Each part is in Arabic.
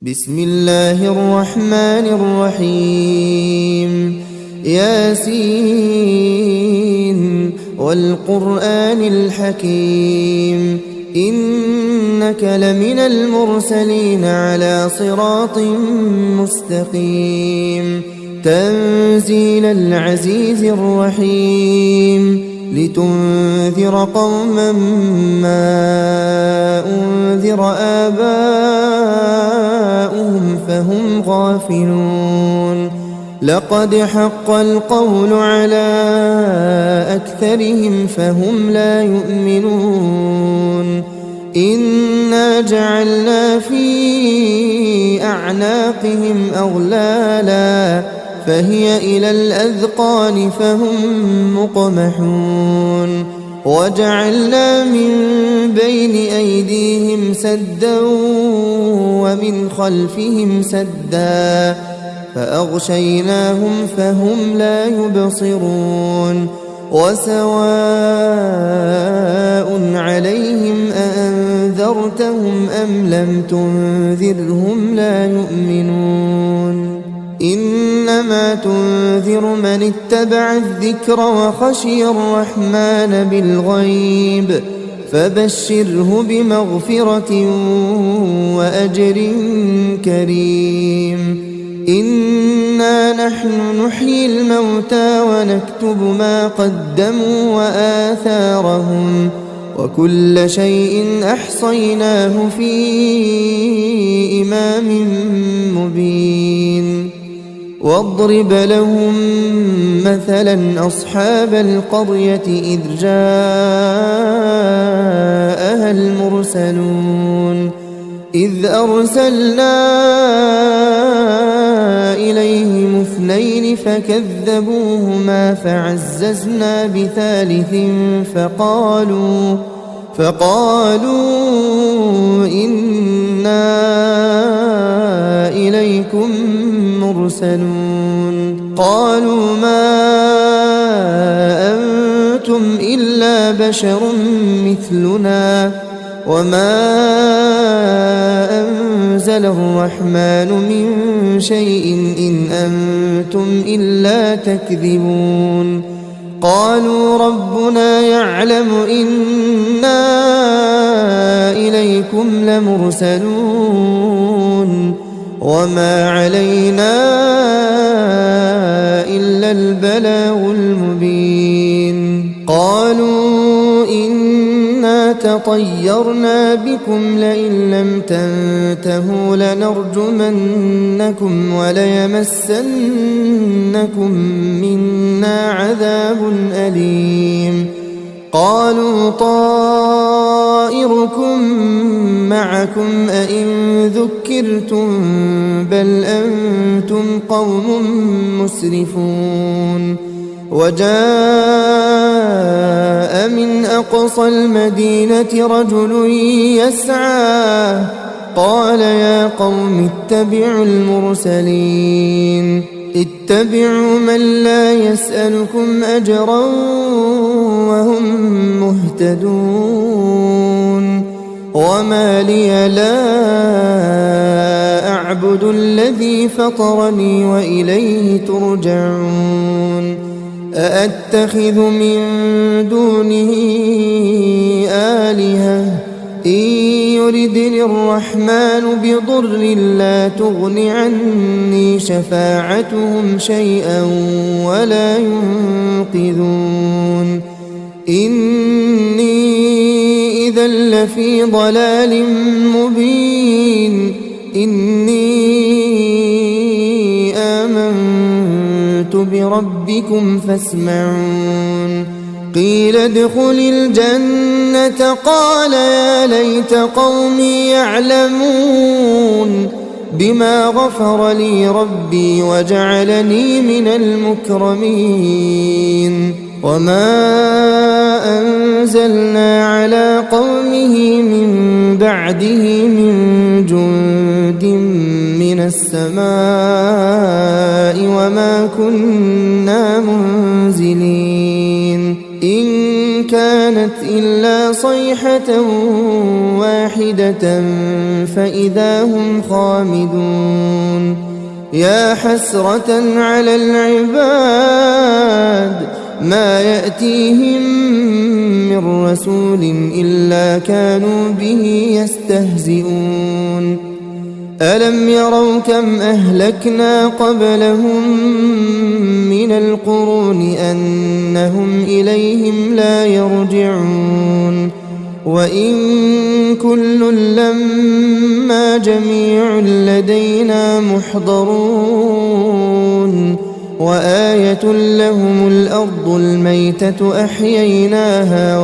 بسم الله الرحمن الرحيم ياسين والقرآن الحكيم إنك لمن المرسلين على صراط مستقيم تنزيل العزيز الرحيم لتنذر قوما ما أنذر آباؤهم فهم غافلون لقد حق القول على أكثرهم فهم لا يؤمنون إنا جعلنا في أعناقهم أغلالا فهي إلى الأذقان فهم مقمحون وجعلنا من بين أيديهم سدا ومن خلفهم سدا فأغشيناهم فهم لا يبصرون وسواء عليهم أأنذرتهم أم لم تنذرهم لا يؤمنون إنما تنذر من اتبع الذكر وخشي الرحمن بالغيب فبشره بمغفرة وأجر كريم إنا نحن نحيي الموتى ونكتب ما قدموا وآثارهم وكل شيء أحصيناه في إمام مبين واضرب لهم مثلا أصحاب القرية إذ جاءها المرسلون إذ أرسلنا إليهم اثنين فكذبوهما فعززنا بثالث فقالوا إنا إليكم مرسلون قالوا ما أنتم إلا بشر مثلنا وما أنزل الرحمن من شيء إن أنتم إلا تكذبون قالوا ربنا يعلم إنا إليكم لمرسلون وما علينا إلا البلاغ المبين قالوا إنا تطيرنا بكم لئن لم تنتهوا لنرجمنكم وليمسنكم منا عذاب أليم قالوا طائركم معكم أئن ذكرتم بل أنتم قوم مسرفون وجاء من أقصى المدينة رجل يسعى قال يا قوم اتبعوا المرسلين اتبعوا من لا يسألكم أجرا وهم مهتدون وما لي لا أعبد الذي فطرني وإليه ترجعون أأتخذ من دونه آلهة إن يردني الرحمن بضر لا تغن عني شفاعتهم شيئا ولا ينقذون إني إذا لفي ضلال مبين إني آمنت بربكم فاسمعون قيل ادخل الجنة قال يا ليت قومي يعلمون بما غفر لي ربي وجعلني من المكرمين وما أنزلنا على قومه من بعده من جند من السماء وما كنا منزلين إن كانت إلا صيحة واحدة فإذا هم خامدون يا حسرة على العباد ما يأتيهم من رسول إلا كانوا به يستهزئون ألم يروا كم أهلكنا قبلهم من القرون أنهم إليهم لا يرجعون وإن كل لما جميع لدينا محضرون وآية لهم الأرض الميتة أحييناها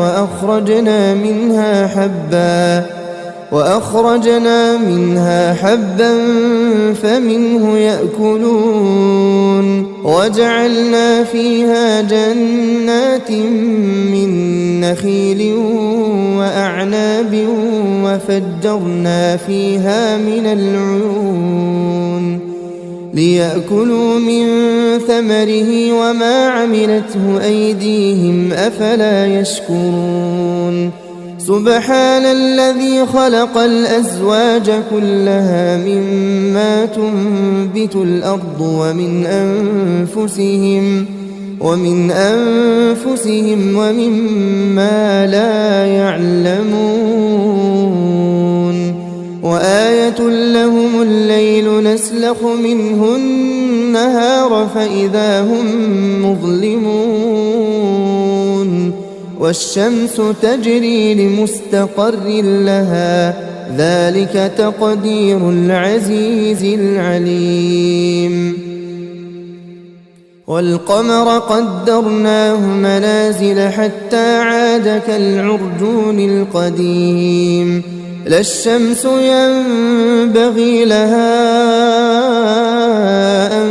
وأخرجنا منها حبا فمنه يأكلون وجعلنا فيها جنات من نخيل وأعناب وفجرنا فيها من العيون ليأكلوا من ثمره وما عملته أيديهم أفلا يشكرون سبحان الذي خلق الأزواج كلها مما تنبت الأرض ومن أنفسهم ومما لا يعلمون وآية لهم الليل نسلخ منه النهار فإذا هم مظلمون والشمس تجري لمستقر لها ذلك تقدير العزيز العليم والقمر قدرناه منازل حتى عاد كالعرجون القديم لا الشمس ينبغي لها أن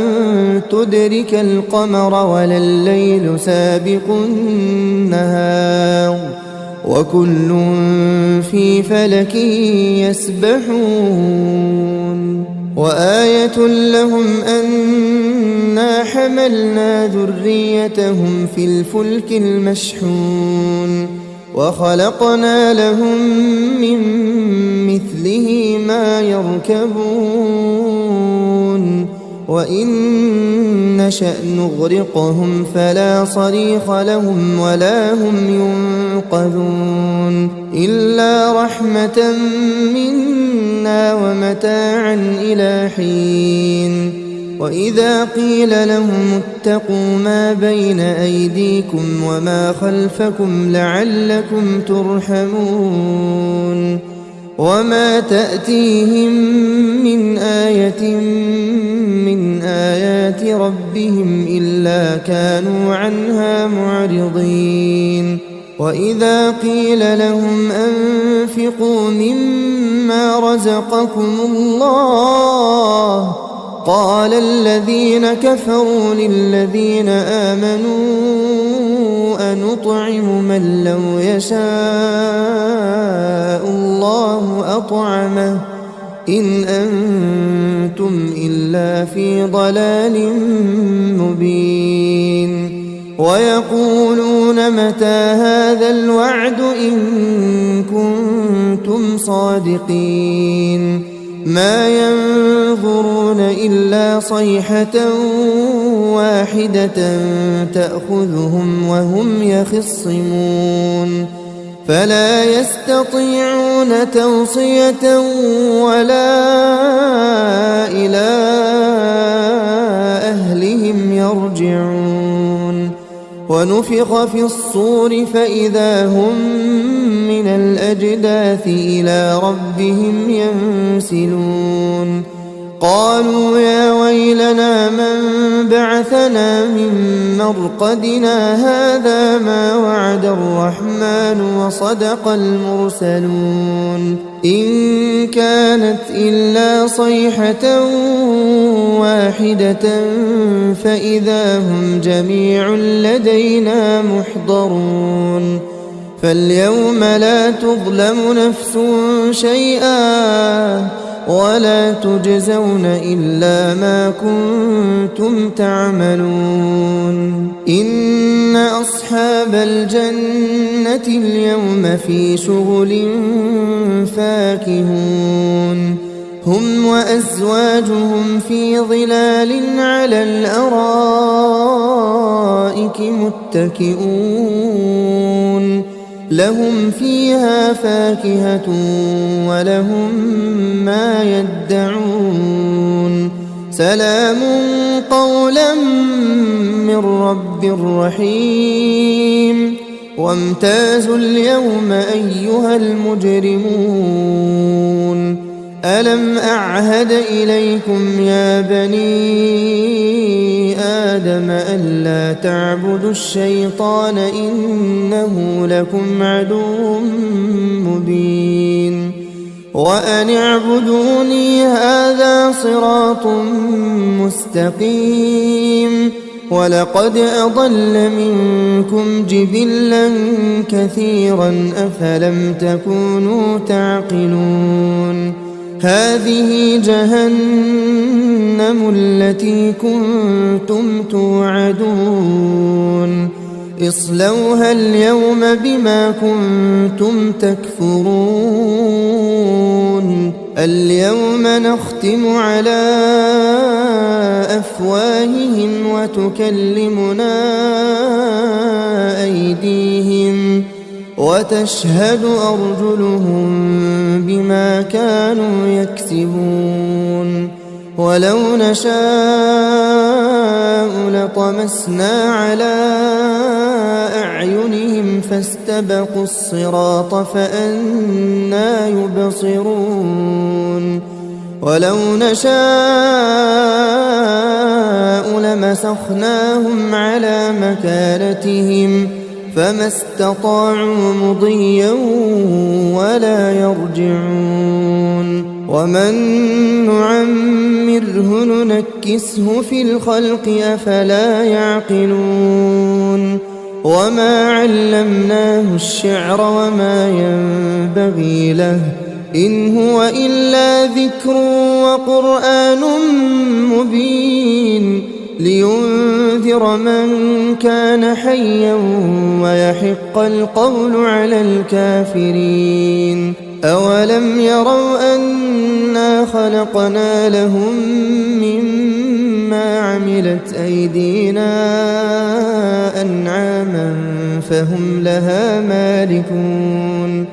تدرك القمر ولا الليل سابق النهار وكل في فلك يسبحون وآية لهم أنا حملنا ذريتهم في الفلك المشحون وخلقنا لهم من مثله ما يركبون وإن نشأ نغرقهم فلا صريخ لهم ولا هم ينقذون إلا رحمة منا ومتاعا إلى حين وإذا قيل لهم اتقوا ما بين أيديكم وما خلفكم لعلكم ترحمون وما تأتيهم من آية من آيات ربهم إلا كانوا عنها معرضين وإذا قيل لهم أنفقوا مما رزقكم الله قال الذين كفروا للذين آمنوا أنطعم من لو يشاء الله أطعمه إن أنتم إلا في ضلال مبين ويقولون متى هذا الوعد إن كنتم صادقين ما ينظرون إلا صيحة واحدة تأخذهم وهم يخصمون فلا يستطيعون توصية ولا إلى أهلهم يرجعون ونفخ في الصور فإذا هم من الأجداث إلى ربهم ينسلون قالوا يا ويلنا من بعثنا من مرقدنا هذا ما وعد الرحمن وصدق المرسلون إن كانت إلا صيحة واحدة فإذا هم جميع لدينا محضرون فاليوم لا تظلم نفس شيئا ولا تجزون إلا ما كنتم تعملون إن أصحاب الجنة اليوم في شغل فاكهون هم وأزواجهم في ظلال على الأرائك متكئون لهم فيها فاكهة ولهم ما يدعون سلام قولا من رب رحيم وامتازوا اليوم أيها المجرمون ألم أعهد إليكم يا بني آدم ألا تعبدوا الشيطان إنه لكم عدو مبين وأن اعبدوني هذا صراط مستقيم ولقد أضل منكم جبلا كثيرا أفلم تكونوا تعقلون هذه جهنم التي كنتم توعدون اصلوها اليوم بما كنتم تكفرون اليوم نختم على أفواههم وتكلمنا أيديهم وتشهد أرجلهم بما كانوا يكسبون ولو نشاء لطمسنا على أعينهم فاستبقوا الصراط فأنى يبصرون ولو نشاء لمسخناهم على مكانتهم فما استطاعوا مضيا ولا يرجعون ومن نعمره ننكسه في الخلق أفلا يعقلون وما علمناه الشعر وما ينبغي له إن هو إلا ذكر وقرآن مبين لينذر من كان حيا ويحق القول على الكافرين أولم يروا أنا خلقنا لهم مما عملت أيدينا أنعاما فهم لها مالكون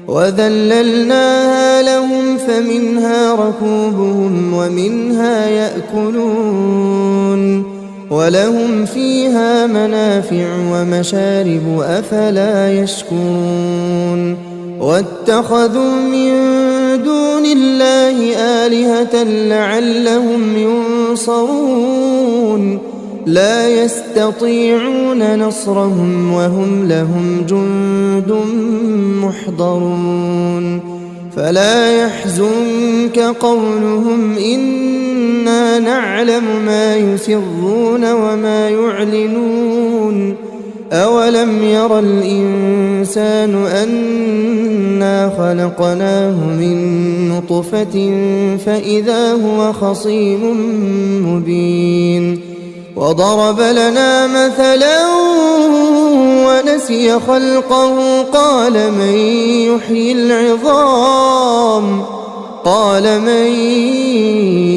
وذللناها لهم فمنها ركوبهم ومنها يأكلون ولهم فيها منافع ومشارب أفلا يشكرون واتخذوا من دون الله آلهة لعلهم ينصرون لا يستطيعون نصرهم وهم لهم جند محضرون فلا يحزنك قولهم إنا نعلم ما يسرون وما يعلنون أولم ير الإنسان أنا خلقناه من نطفة فإذا هو خصيم مبين وضرب لنا مثلا ونسي خلقه قال من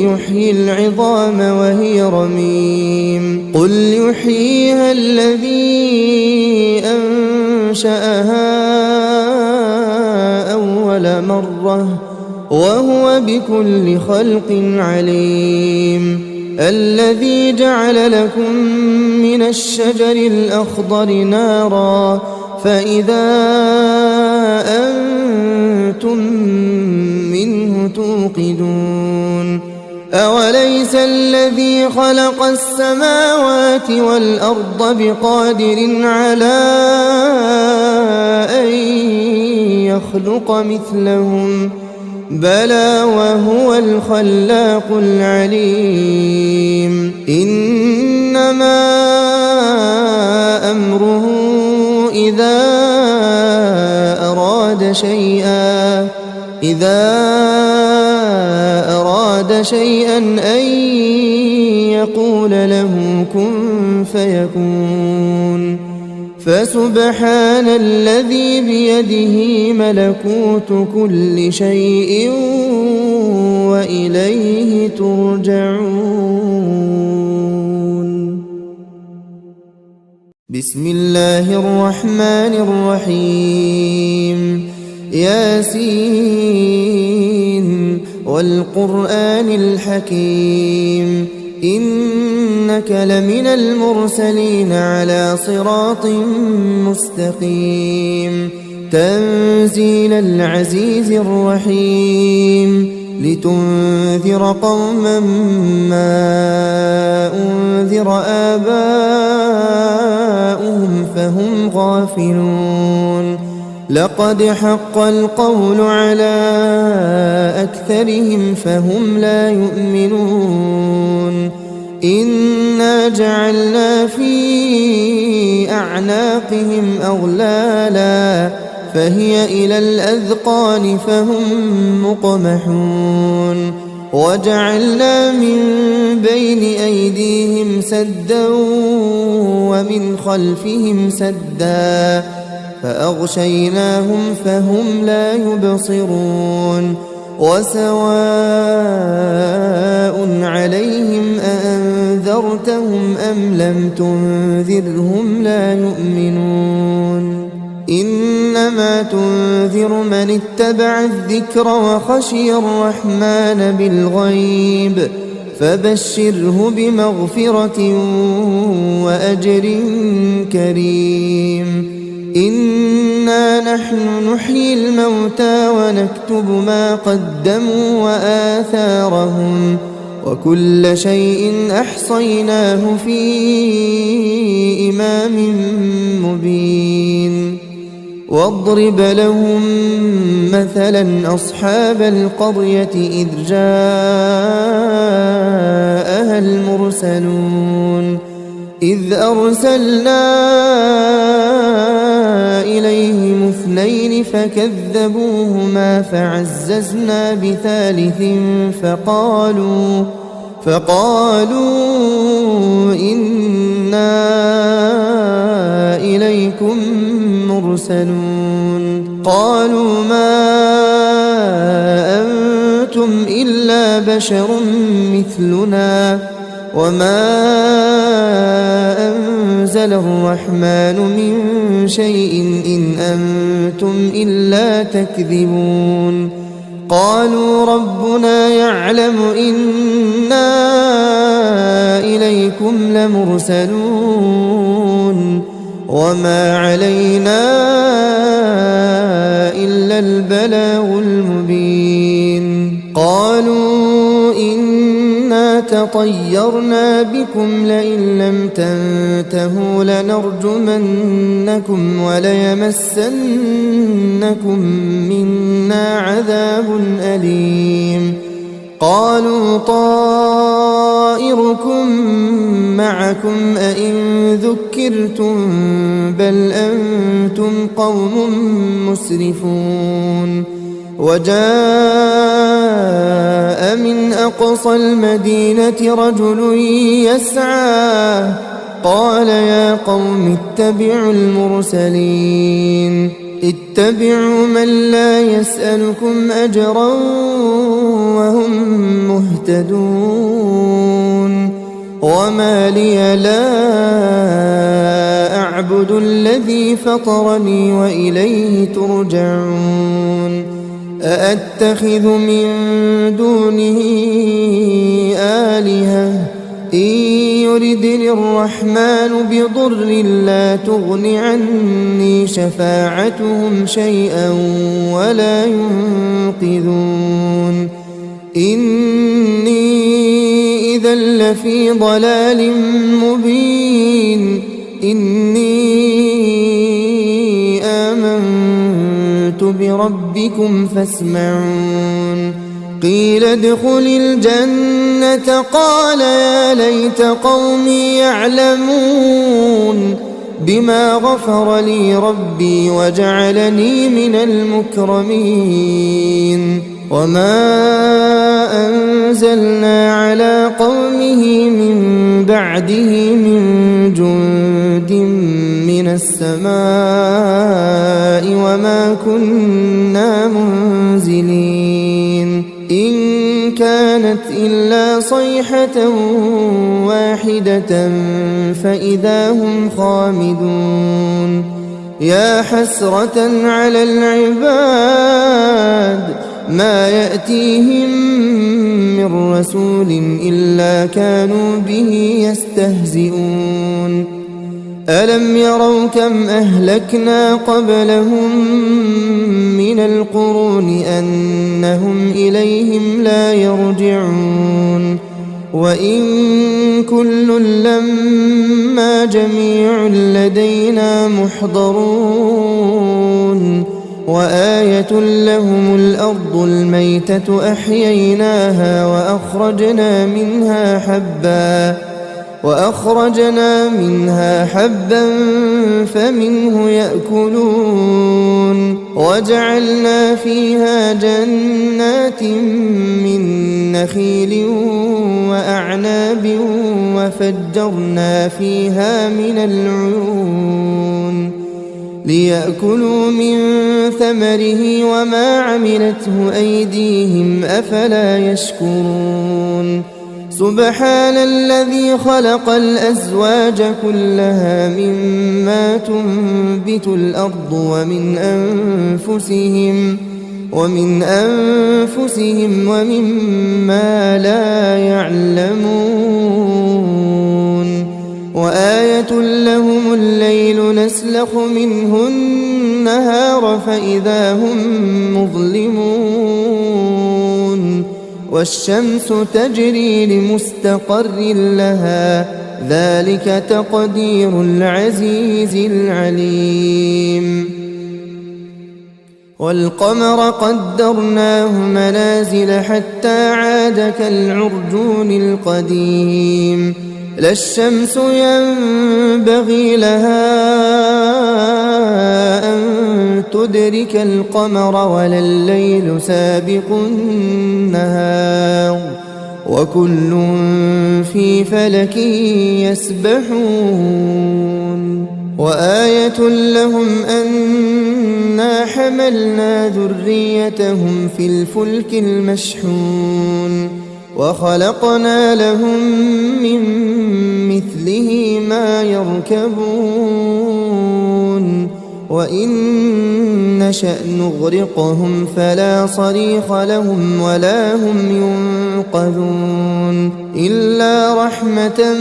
يحيي العظام وهي رميم قل يحييها الذي أنشأها أول مرة وهو بكل خلق عليم الذي جعل لكم من الشجر الأخضر نارا فإذا أنتم منه توقدون أوليس الذي خلق السماوات والأرض بقادر على أن يخلق مثلهم بلى وهو الخلاق العليم إنما أمره إذا أراد أراد شيئا أن يقول له كن فيكون فسبحان الذي بيده ملكوت كل شيء وإليه ترجعون. بسم الله الرحمن الرحيم. ياسين والقرآن الحكيم إنك لمن المرسلين على صراط مستقيم تنزيل العزيز الرحيم لتنذر قوما ما أنذر آباؤهم فهم غافلون لقد حق القول على أكثرهم فهم لا يؤمنون إنا جعلنا في أعناقهم أغلالا فهي إلى الأذقان فهم مقمحون وجعلنا من بين أيديهم سدا ومن خلفهم سدا فأغشيناهم فهم لا يبصرون وسواء عليهم أأنذرتهم أم لم تنذرهم لا يؤمنون إنما تنذر من اتبع الذكر وخشي الرحمن بالغيب فبشره بمغفرة وأجر كريم إنا نحن نحيي الموتى ونكتب ما قدموا وآثارهم وكل شيء أحصيناه في إمام مبين واضرب لهم مثلا أصحاب القرية إذ جاءها المرسلون إذ أرسلنا إليهم اثنين فكذبوهما فعززنا بثالث فقالوا إنا إليكم مرسلون قالوا ما أنتم إلا بشر مثلنا وما أنزل الرحمن من شيء إن أنتم إلا تكذبون قالوا ربنا يعلم إنا إليكم لمرسلون وما علينا إلا البلاغ المبين قالوا إنا تطيرنا بكم لئن لم تنتهوا لنرجمنكم وليمسنكم منا عذاب أليم قالوا طائركم معكم أئن ذكرتم بل أنتم قوم مسرفون وجاء من أقصى المدينة رجل يسعى قال يا قوم اتبعوا المرسلين اتبعوا من لا يسألكم أجرا وهم مهتدون وما لي لا أعبد الذي فطرني وإليه ترجعون أأتخذ من دونه آلهة إن يردني الرحمن بضر لا تغن عني شفاعتهم شيئا ولا ينقذون إني إذا لفي ضلال مبين إني آمنت بربكم فاسمعون قيل ادخل الجنة قال يا ليت قومي يعلمون بما غفر لي ربي وجعلني من المكرمين وما أنزلنا على قومه من بعده من جند من السماء وما كنا منزلين إن كانت إلا صيحة واحدة فإذا هم خامدون يا حسرة على العباد ما يأتيهم من رسول إلا كانوا به يستهزئون ألم يروا كم أهلكنا قبلهم من القرون أنهم إليهم لا يرجعون وإن كل لما جميع لدينا محضرون وآية لهم الأرض الميتة أحييناها وأخرجنا منها حبا فمنه يأكلون وجعلنا فيها جنات من نخيل وأعناب وفجرنا فيها من العيون ليأكلوا من ثمره وما عملته أيديهم أفلا يشكرون سبحان الذي خلق الأزواج كلها مما تنبت الأرض ومن أنفسهم ومما لا يعلمون وآية لهم الليل نسلخ منه النهار فإذا هم مظلمون والشمس تجري لمستقر لها ذلك تقدير العزيز العليم والقمر قدرناه منازل حتى عاد كالعرجون القديم لا الشمس ينبغي لها أن تدرك القمر ولا الليل سابق النهار وكل في فلك يسبحون وآية لهم أنا حملنا ذريتهم في الفلك المشحون وخلقنا لهم من مثله ما يركبون وإن نشأ نغرقهم فلا صريخ لهم ولا هم ينقذون إلا رحمة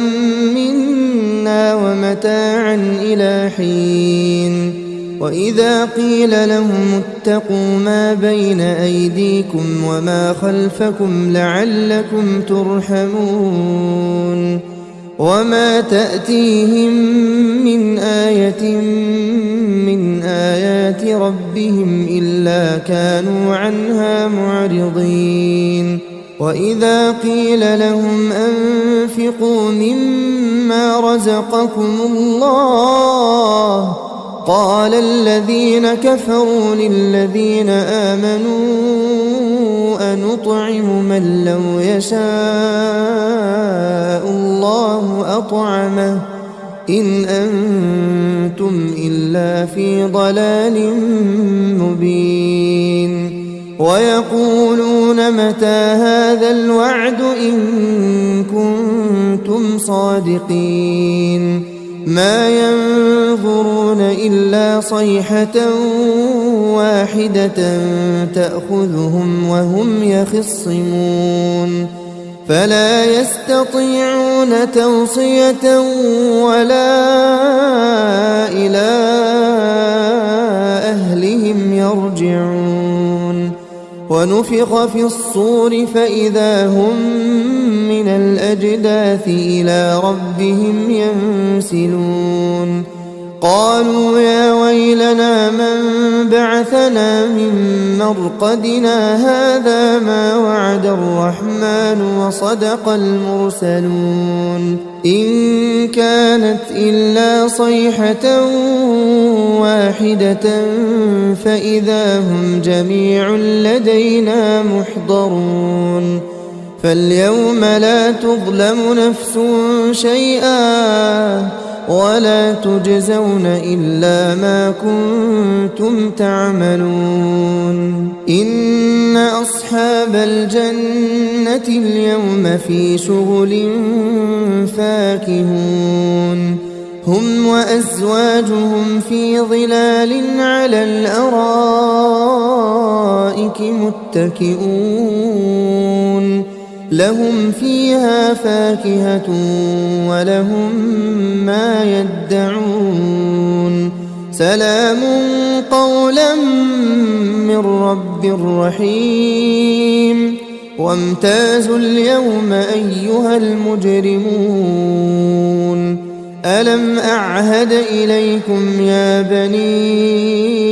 منا ومتاعا إلى حين وإذا قيل لهم اتقوا ما بين أيديكم وما خلفكم لعلكم ترحمون وما تأتيهم من آية من آيات ربهم إلا كانوا عنها معرضين وإذا قيل لهم أنفقوا مما رزقكم الله قال الذين كفروا للذين آمنوا أنطعم من لو يشاء الله أطعمه إن أنتم إلا في ضلال مبين ويقولون متى هذا الوعد إن كنتم صادقين ما ينظرون إلا صيحة واحدة تأخذهم وهم يخصمون فلا يستطيعون توصية ولا إلى أهلهم يرجعون ونفخ في الصور فإذا هم من الأجداث إلى ربهم ينسلون قالوا يا ويلنا من بعثنا من مرقدنا هذا ما وعد الرحمن وصدق المرسلون إن كانت إلا صيحة واحدة فإذا هم جميع لدينا محضرون فاليوم لا تظلم نفس شيئا ولا تجزون إلا ما كنتم تعملون إن أصحاب الجنة اليوم في شغل فاكهون هم وأزواجهم في ظلال على الأرائك متكئون لهم فيها فاكهة ولهم ما يدعون سلام قولا من رب رحيم وامتازوا اليوم أيها المجرمون ألم أعهد إليكم يا بني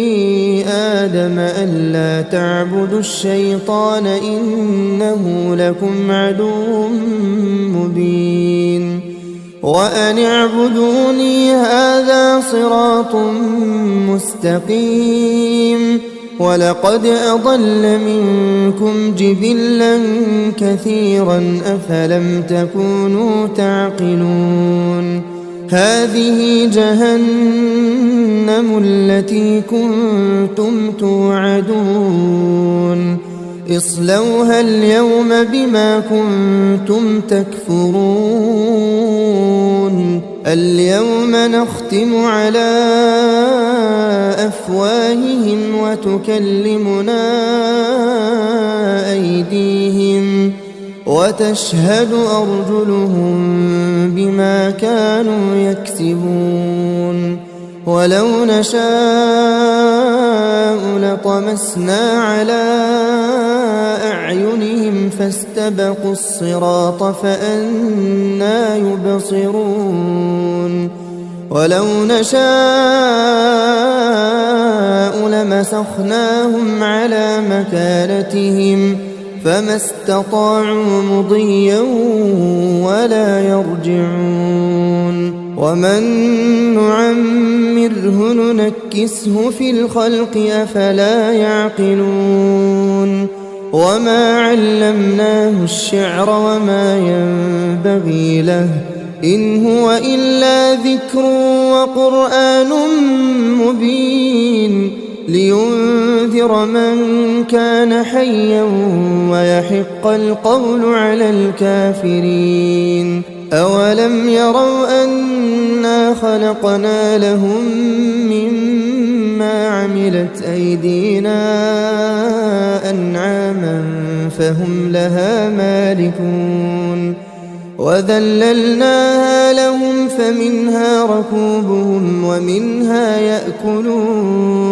آدم ألا تعبدوا الشيطان إنه لكم عدو مبين وأن اعبدوني هذا صراط مستقيم ولقد أضل منكم جبلا كثيرا أفلم تكونوا تعقلون هذه جهنم التي كنتم توعدون اصلوها اليوم بما كنتم تكفرون اليوم نختم على أفواههم وتكلمنا أيديهم وتشهد أرجلهم بما كانوا يكسبون ولو نشاء لطمسنا على أعينهم فاستبقوا الصراط فأنى يبصرون ولو نشاء لمسخناهم على مكانتهم فما استطاعوا مضيا ولا يرجعون ومن نعمره ننكسه في الخلق أفلا يعقلون وما علمناه الشعر وما ينبغي له إن هو إلا ذكر وقرآن مبين لينذر من كان حيا ويحق القول على الكافرين أولم يروا أنا خلقنا لهم مما عملت أيدينا أنعاما فهم لها مالكون وذللناها لهم فمنها ركوبهم ومنها يأكلون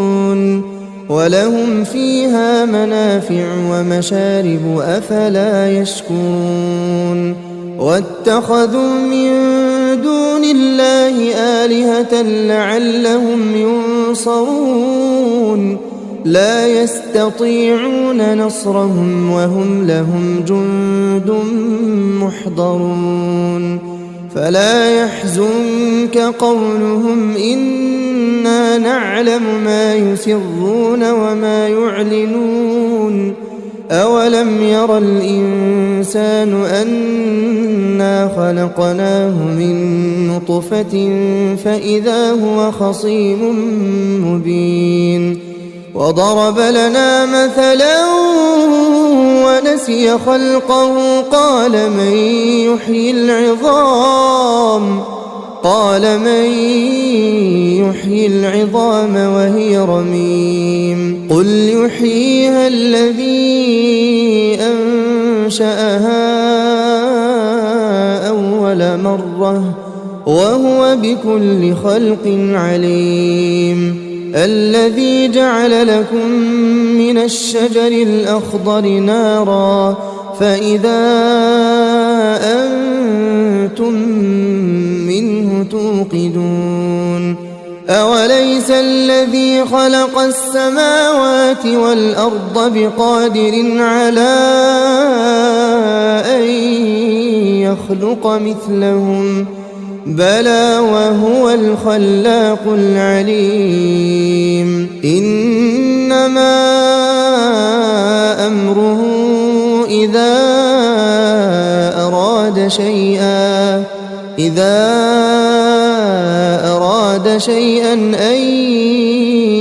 ولهم فيها منافع ومشارب أفلا يشكرون واتخذوا من دون الله آلهة لعلهم ينصرون لا يستطيعون نصرهم وهم لهم جند محضرون فلا يحزنك قولهم إنا نعلم ما يسرون وما يعلنون أولم ير الإنسان أنا خلقناه من نطفة فإذا هو خصيم مبين وضرب لنا مثلا ونسي خلقه قال من يحيي العظام وهي رميم قل يحييها الذي أنشأها أول مرة وهو بكل خلق عليم الذي جعل لكم من الشجر الأخضر نارا فإذا أنتم منه توقدون أليس الذي خلق السماوات والأرض بقادر على أن يخلق مثلهم بلى وهو الخلاق العليم إنما أمره إذا أراد شيئا أن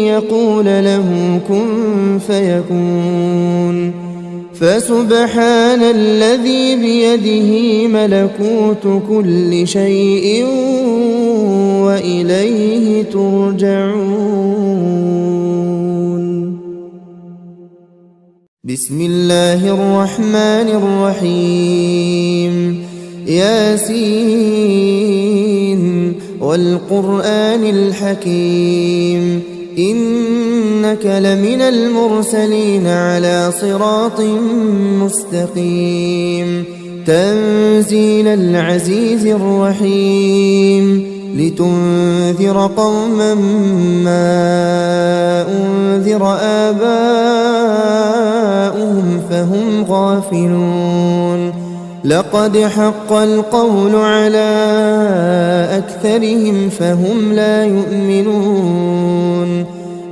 يقول له كن فيكون فسبحان الذي بيده ملكوت كل شيء وإليه ترجعون. بسم الله الرحمن الرحيم ياسين والقرآن الحكيم إنك لمن المرسلين على صراط مستقيم تنزيل العزيز الرحيم لتنذر قوما ما أنذر آباؤهم فهم غافلون لقد حق القول على أكثرهم فهم لا يؤمنون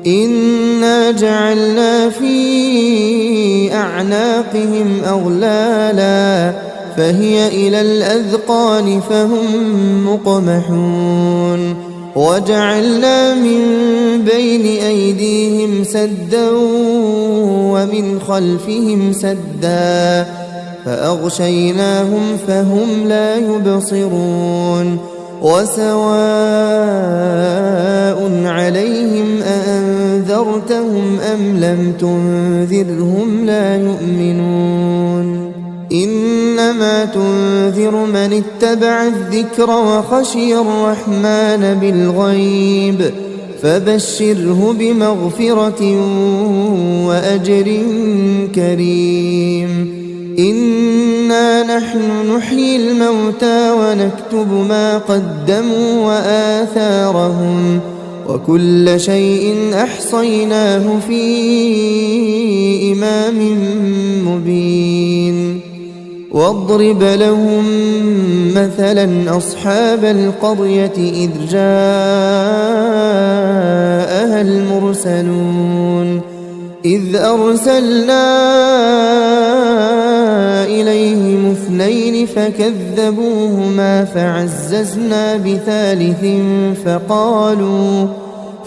إنا جعلنا في أعناقهم أغلالا فهي إلى الأذقان فهم مقمحون وجعلنا من بين أيديهم سدا ومن خلفهم سدا فأغشيناهم فهم لا يبصرون وسواء عليهم أأنذرتهم أم لم تنذرهم لا يؤمنون إنما تنذر من اتبع الذكر وخشي الرحمن بالغيب فبشره بمغفرة وأجر كريم إنا نحن نحيي الموتى ونكتب ما قدموا وآثارهم وكل شيء أحصيناه في إمام مبين واضرب لهم مثلا أصحاب القرية إذ جاءها المرسلون إذ أرسلنا إليهم اثنين فكذبوهما فعززنا بثالث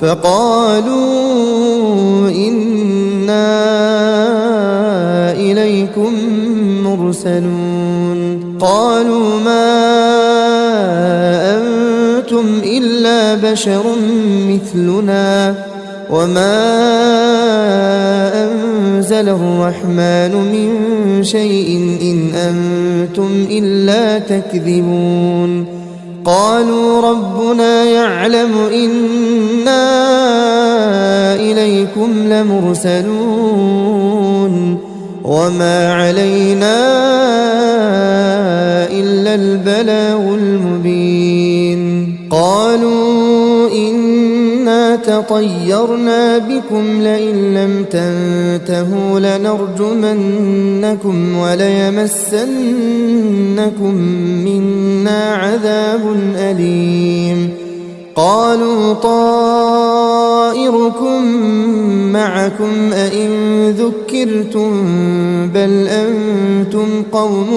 فقالوا إنا إليكم مرسلون قالوا ما أنتم إلا بشر مثلنا وما أنزل الرحمن من شيء إن أنتم إلا تكذبون قالوا ربنا يعلم إنا إليكم لمرسلون وما علينا إلا البلاغ المبين قالوا إنا تطيرنا بكم لئن لم تنتهوا لنرجمنكم وليمسنكم منا عذاب أليم قالوا طائركم معكم أئن ذكرتم بل أنتم قوم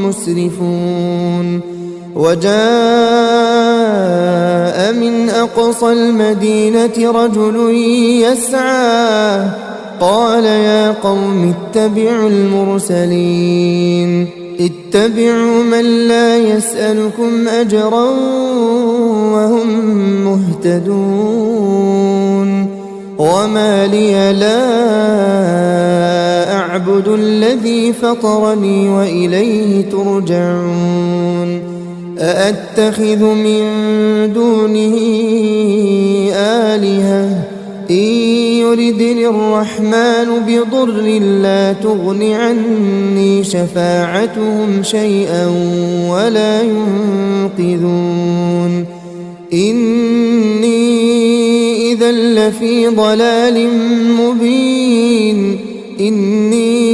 مسرفون وجاء من أقصى المدينة رجل يسعى قال يا قوم اتبعوا المرسلين اتبعوا من لا يسألكم أجرا وهم مهتدون وما لي لا أعبد الذي فطرني وإليه ترجعون أأتخذ من دونه آلهة إن يردني الرحمن بضر لا تغن عني شفاعتهم شيئا ولا ينقذون إني إذا لفي ضلال مبين إني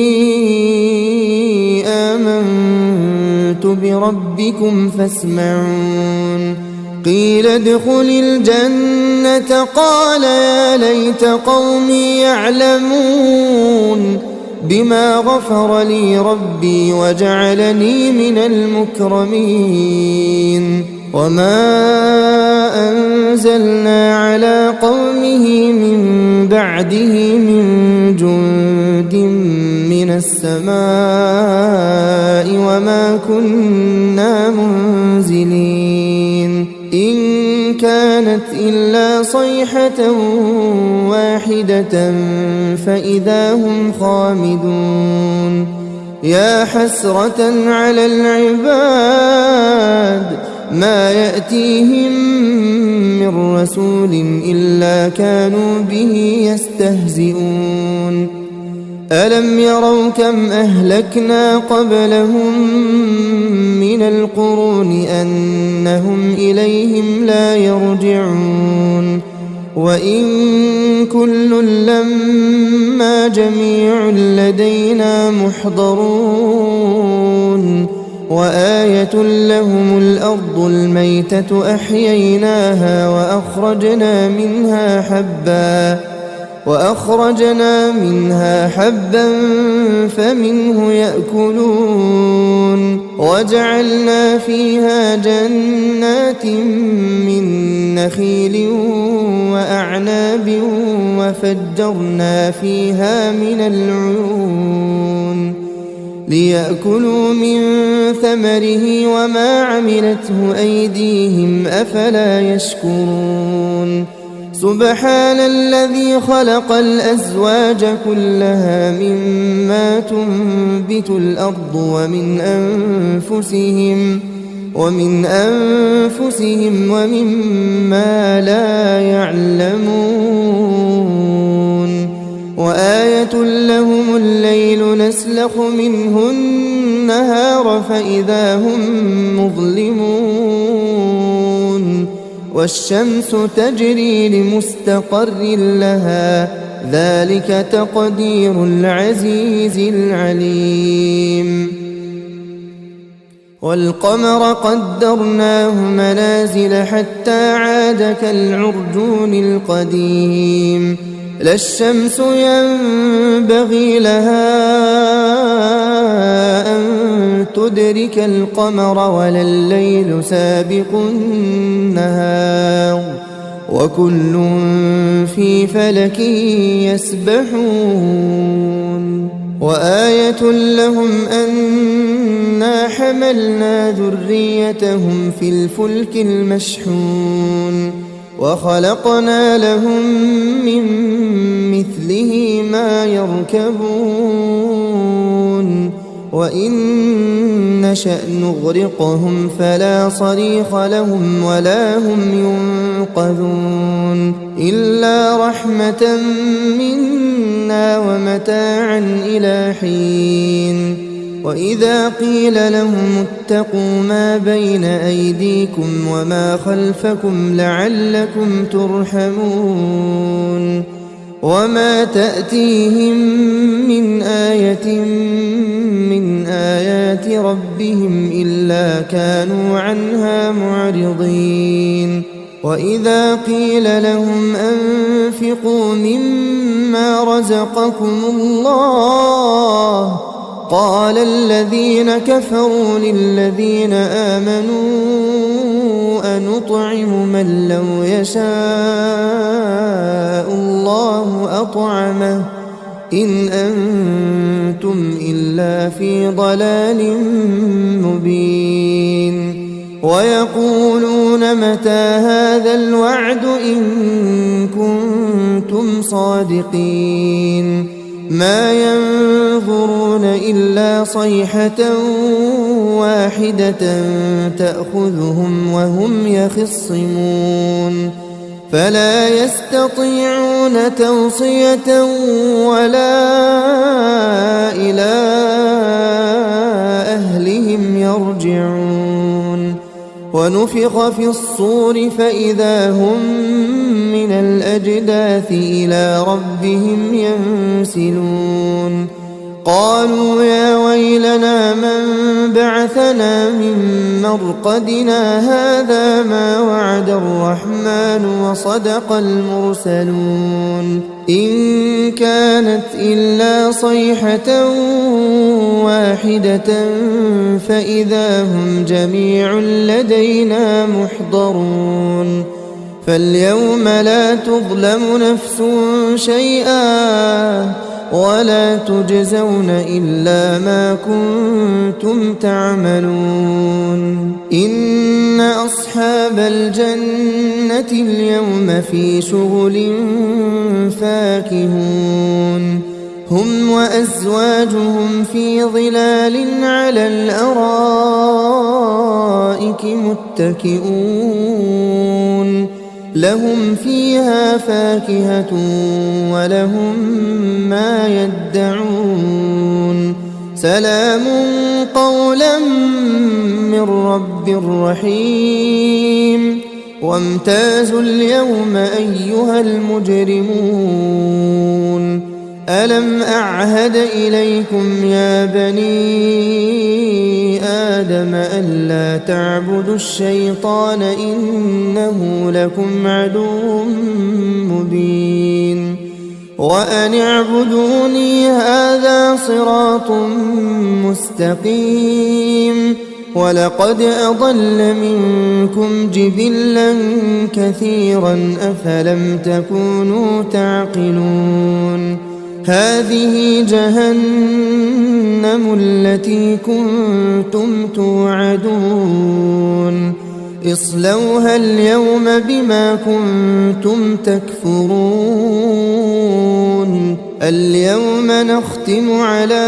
آمنت بربكم فاسمعون قيل ادخل الجنة قال يا ليت قومي يعلمون بما غفر لي ربي وجعلني من المكرمين وما أنزلنا على قومه من بعده من جند من السماء وما كنا منزلين إن كانت إلا صيحة واحدة فإذا هم خامدون يا حسرة على العباد ما يأتيهم من رسول إلا كانوا به يستهزئون ألم يروا كم أهلكنا قبلهم من القرون أنهم إليهم لا يرجعون وإن كل لما جميع لدينا محضرون وآية لهم الأرض الميتة أحييناها وأخرجنا منها حبا فمنه يأكلون وجعلنا فيها جنات من نخيل وأعناب وفجرنا فيها من العيون ليأكلوا من ثمره وما عملته أيديهم أفلا يشكرون سبحان الذي خلق الأزواج كلها مما تنبت الأرض ومن أنفسهم ومما لا يعلمون وآية لهم الليل نسلخ منه النهار فإذا هم مظلمون والشمس تجري لمستقر لها ذلك تقدير العزيز العليم والقمر قدرناه منازل حتى عاد كالعرجون القديم لا الشمس ينبغي لها أن تدرك القمر ولا الليل سابق النهار وكل في فلك يسبحون وآية لهم أنا حملنا ذريتهم في الفلك المشحون وخلقنا لهم من مثله ما يركبون وإن نشأ نغرقهم فلا صريخ لهم ولا هم ينقذون إلا رحمة منا ومتاعا إلى حين وإذا قيل لهم اتقوا ما بين أيديكم وما خلفكم لعلكم ترحمون وما تأتيهم من آية من آيات ربهم إلا كانوا عنها معرضين وإذا قيل لهم أنفقوا مما رزقكم الله قال الذين كفروا للذين آمنوا أنطعم من لو يشاء الله أطعمه إن أنتم إلا في ضلال مبين ويقولون متى هذا الوعد إن كنتم صادقين ما ينظرون إلا صيحة واحدة تأخذهم وهم يخصمون فلا يستطيعون توصية ولا إلى أهلهم يرجعون ونفخ في الصور فإذا هم من من الأجداث إلى ربهم ينسلون قالوا يا ويلنا من بعثنا من مرقدنا هذا ما وعد الرحمن وصدق المرسلون إن كانت إلا صيحة واحدة فإذا هم جميع لدينا محضرون فاليوم لا تظلم نفس شيئا ولا تجزون إلا ما كنتم تعملون إن أصحاب الجنة اليوم في شغل فاكهون هم وأزواجهم في ظلال على الأرائك متكئون لهم فيها فاكهة ولهم ما يدعون سلام قولا من رب رحيم وامتازوا اليوم أيها المجرمون ألم أعهد إليكم يا بني آدم ألا تعبدوا الشيطان إنه لكم عدو مبين وأن اعبدوني هذا صراط مستقيم ولقد أضل منكم جبلا كثيرا أفلم تكونوا تعقلون هذه جهنم التي كنتم توعدون اصلوها اليوم بما كنتم تكفرون اليوم نختم على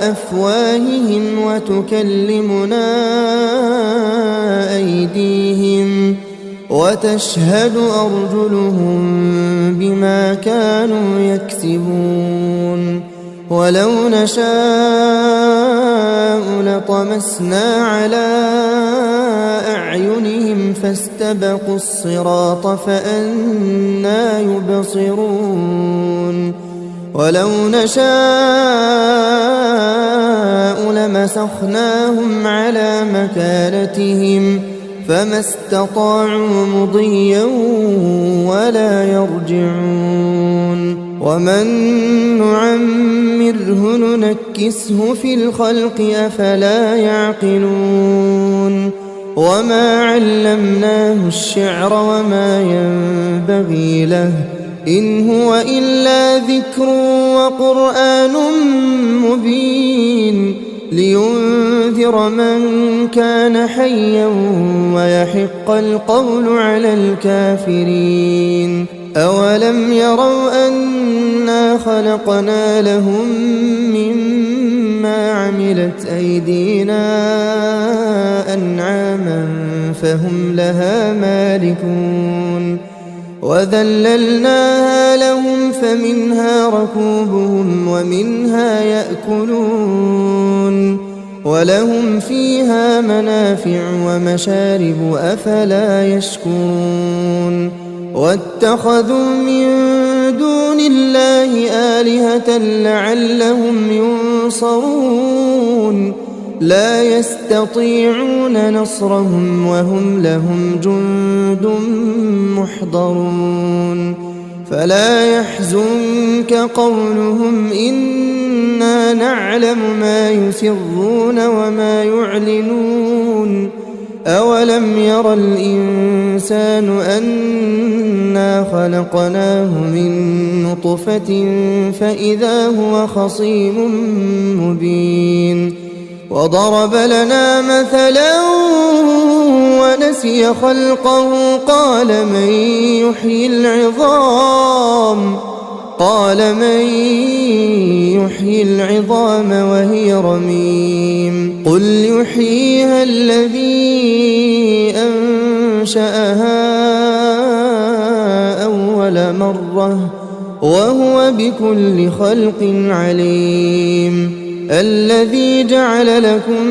أفواههم وتكلمنا أيديهم وتشهد أرجلهم بما كانوا يكسبون ولو نشاء لطمسنا على أعينهم فاستبقوا الصراط فأنى يبصرون ولو نشاء لمسخناهم على مكانتهم فما استطاعوا مضيا ولا يرجعون ومن نعمره ننكسه في الخلق أفلا يعقلون وما علمناه الشعر وما ينبغي له إن هو إلا ذكر وقرآن مبين لينذر من كان حيا ويحق القول على الكافرين أولم يروا أنا خلقنا لهم مما عملت أيدينا أنعاما فهم لها مالكون وذللناها لهم فمنها ركوبهم ومنها يأكلون ولهم فيها منافع ومشارب أفلا يشكرون واتخذوا من دون الله آلهة لعلهم ينصرون لا يستطيعون نصرهم وهم لهم جند محضرون فلا يحزنك قولهم إنا نعلم ما يسرون وما يعلنون أولم ير الإنسان أنا خلقناه من نطفة فإذا هو خصيم مبين وضرب لنا مثلا ونسي خلقه قال من يحيي العظام وهي رميم قل يحييها الذي أنشأها أول مرة وهو بكل خلق عليم الذي جعل لكم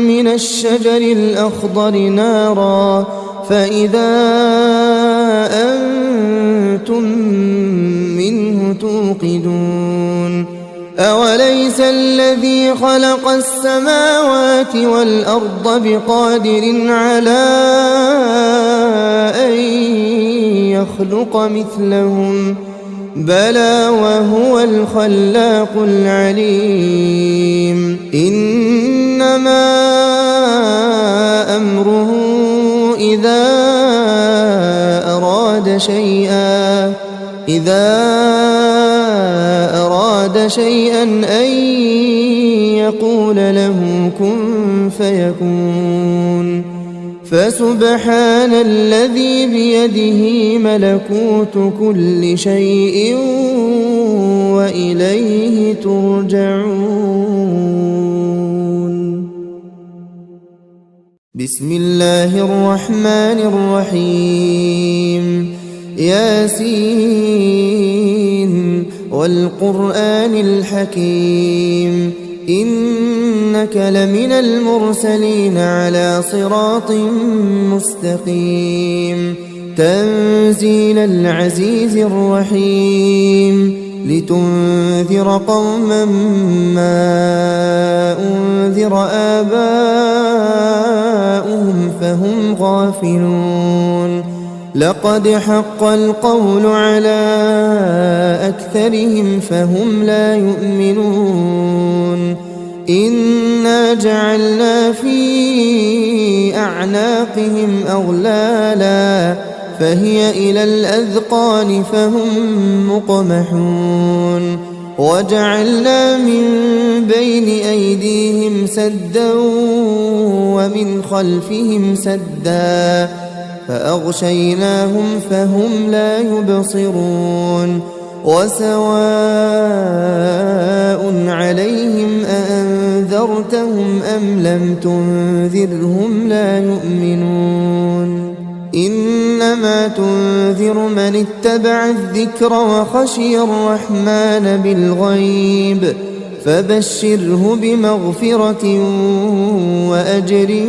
من الشجر الأخضر نارا فإذا أنتم منه توقدون أوليس الذي خلق السماوات والأرض بقادر على أن يخلق مثلهم بلى وهو الخلاق العليم إنما أمره إذا أراد شيئا أن يقول له كن فيكون فسبحان الذي بيده ملكوت كل شيء وإليه ترجعون بسم الله الرحمن الرحيم ياسين والقرآن الحكيم إنك لمن المرسلين على صراط مستقيم تنزيل العزيز الرحيم لتنذر قوما ما أنذر آباؤهم فهم غافلون لقد حق القول على أكثرهم فهم لا يؤمنون إنا جعلنا في أعناقهم أغلالا فهي إلى الأذقان فهم مقمحون وجعلنا من بين أيديهم سدا ومن خلفهم سدا فأغشيناهم فهم لا يبصرون وسواء عليهم أأنذرتهم أم لم تنذرهم لا يؤمنون إنما تنذر من اتبع الذكر وخشي الرحمن بالغيب فبشره بمغفرة وأجر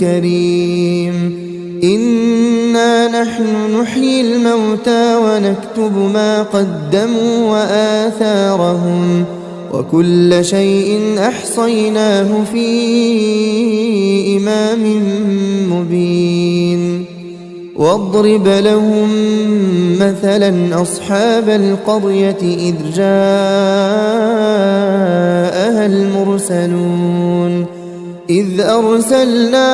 كريم إنا نحن نحيي الموتى ونكتب ما قدموا وآثارهم وكل شيء أحصيناه في إمام مبين واضرب لهم مثلا أصحاب القرية إذ جاءها المرسلون إذ أرسلنا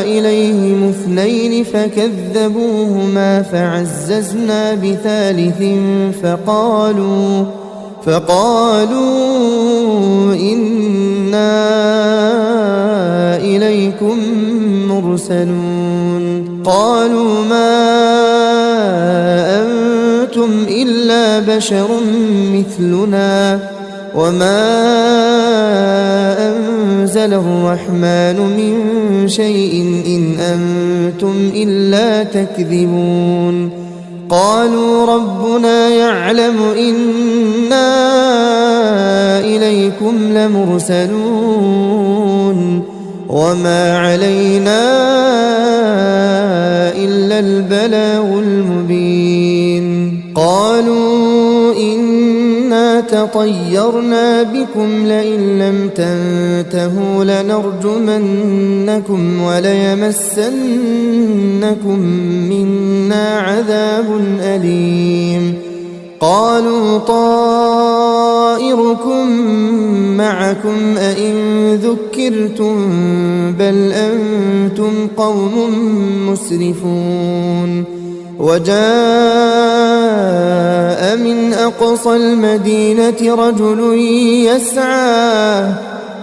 إليهم اثنين فكذبوهما فعززنا بثالث فقالوا إنا إليكم مرسلون قالوا ما أنتم إلا بشر مثلنا وما أنزل الرحمن من شيء إن أنتم إلا تكذبون قالوا ربنا يعلم إنا إليكم لمرسلون وما علينا إلا البلاغ المبين قالوا إنا تطيرنا بكم لئن لم تنتهوا لنرجمنكم وليمسنكم منا عذاب أليم قالوا طائركم معكم أئن ذكرتم بل أنتم قوم مسرفون وجاء من أقصى المدينة رجل يسعى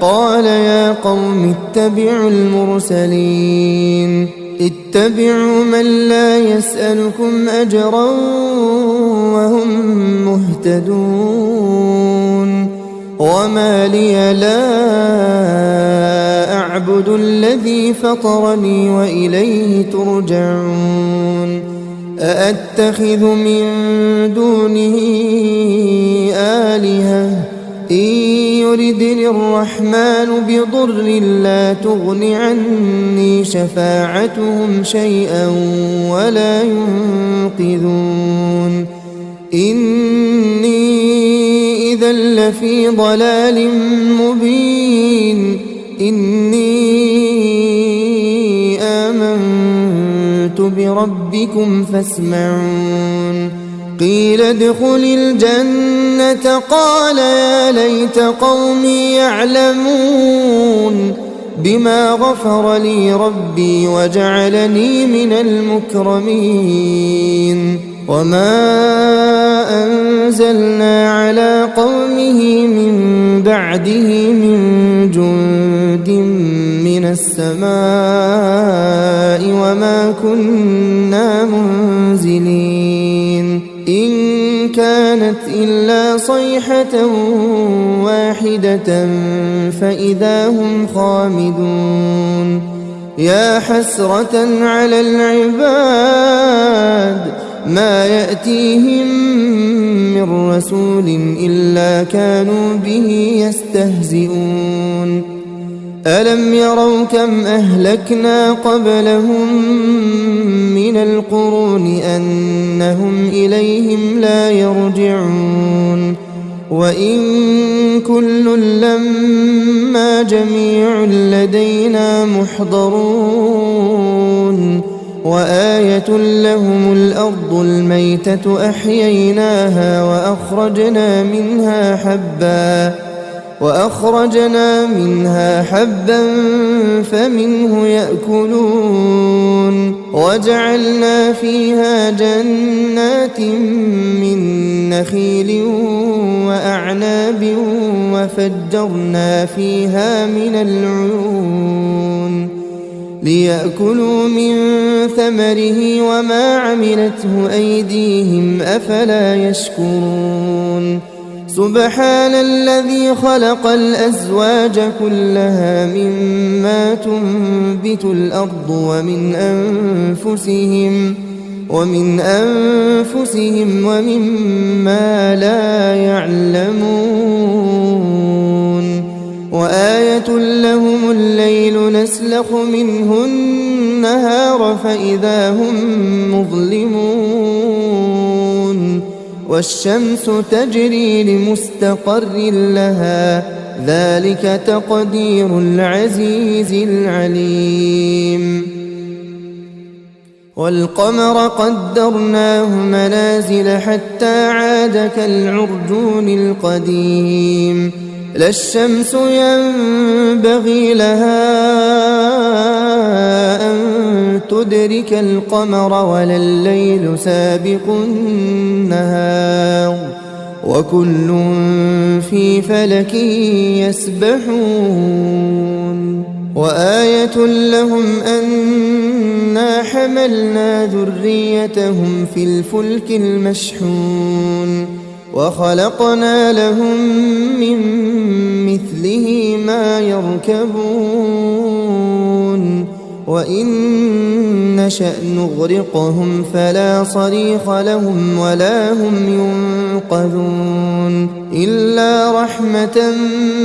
قال يا قوم اتبعوا المرسلين اتبعوا من لا يسألكم أجرا وهم مهتدون وما لي لا أعبد الذي فطرني وإليه ترجعون أأتخذ من دونه آلهة إن يردني الرحمن بضر لا تغن عني شفاعتهم شيئا ولا ينقذون إني إذا لفي ضلال مبين إني آمنت بربكم فاسمعون قيل ادخل الجنة قال يا ليت قومي يعلمون بما غفر لي ربي وجعلني من المكرمين وما أنزلنا على قومه من بعده من جند من السماء وما كنا منزلين إن كانت إلا صيحة واحدة فإذا هم خامدون يا حسرة على العباد ما يأتيهم من رسول إلا كانوا به يستهزئون ألم يروا كم أهلكنا قبلهم من القرون أنهم إليهم لا يرجعون وإن كل لما جميع لدينا محضرون وآية لهم الأرض الميتة أحييناها وأخرجنا منها حبا فمنه يأكلون وجعلنا فيها جنات من نخيل وأعناب وفجرنا فيها من العيون ليأكلوا من ثمره وما عملته أيديهم أفلا يشكرون سبحان الذي خلق الأزواج كلها مما تنبت الأرض ومن أنفسهم ومما لا يعلمون وآية لهم الليل نسلخ منه النهار فإذا هم مظلمون والشمس تجري لمستقر لها ذلك تقدير العزيز العليم والقمر قدرناه منازل حتى عاد كالعرجون القديم لا الشمس ينبغي لها أن تدرك القمر ولا الليل سابق النهار وكل في فلك يسبحون وآية لهم أنا حملنا ذريتهم في الفلك المشحون وخلقنا لهم من مثله ما يركبون وإن نشأ نغرقهم فلا صريخ لهم ولا هم ينقذون إلا رحمة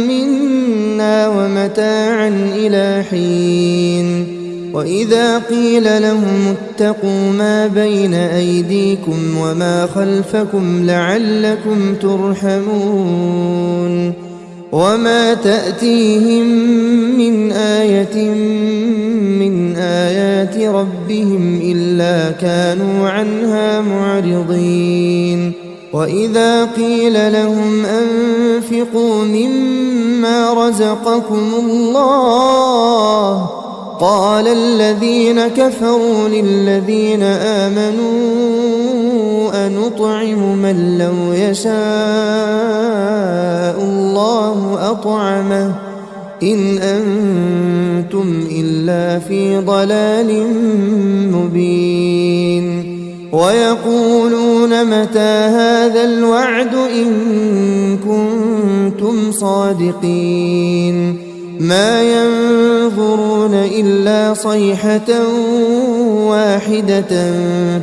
منا ومتاعا إلى حين وإذا قيل لهم اتقوا ما بين أيديكم وما خلفكم لعلكم ترحمون وما تأتيهم من آية من آيات ربهم إلا كانوا عنها معرضين وإذا قيل لهم أنفقوا مما رزقكم الله قال الذين كفروا للذين آمنوا أنطعم من لو يشاء الله أطعمه إن أنتم إلا في ضلال مبين ويقولون متى هذا الوعد إن كنتم صادقين ما ينظرون إلا صيحة واحدة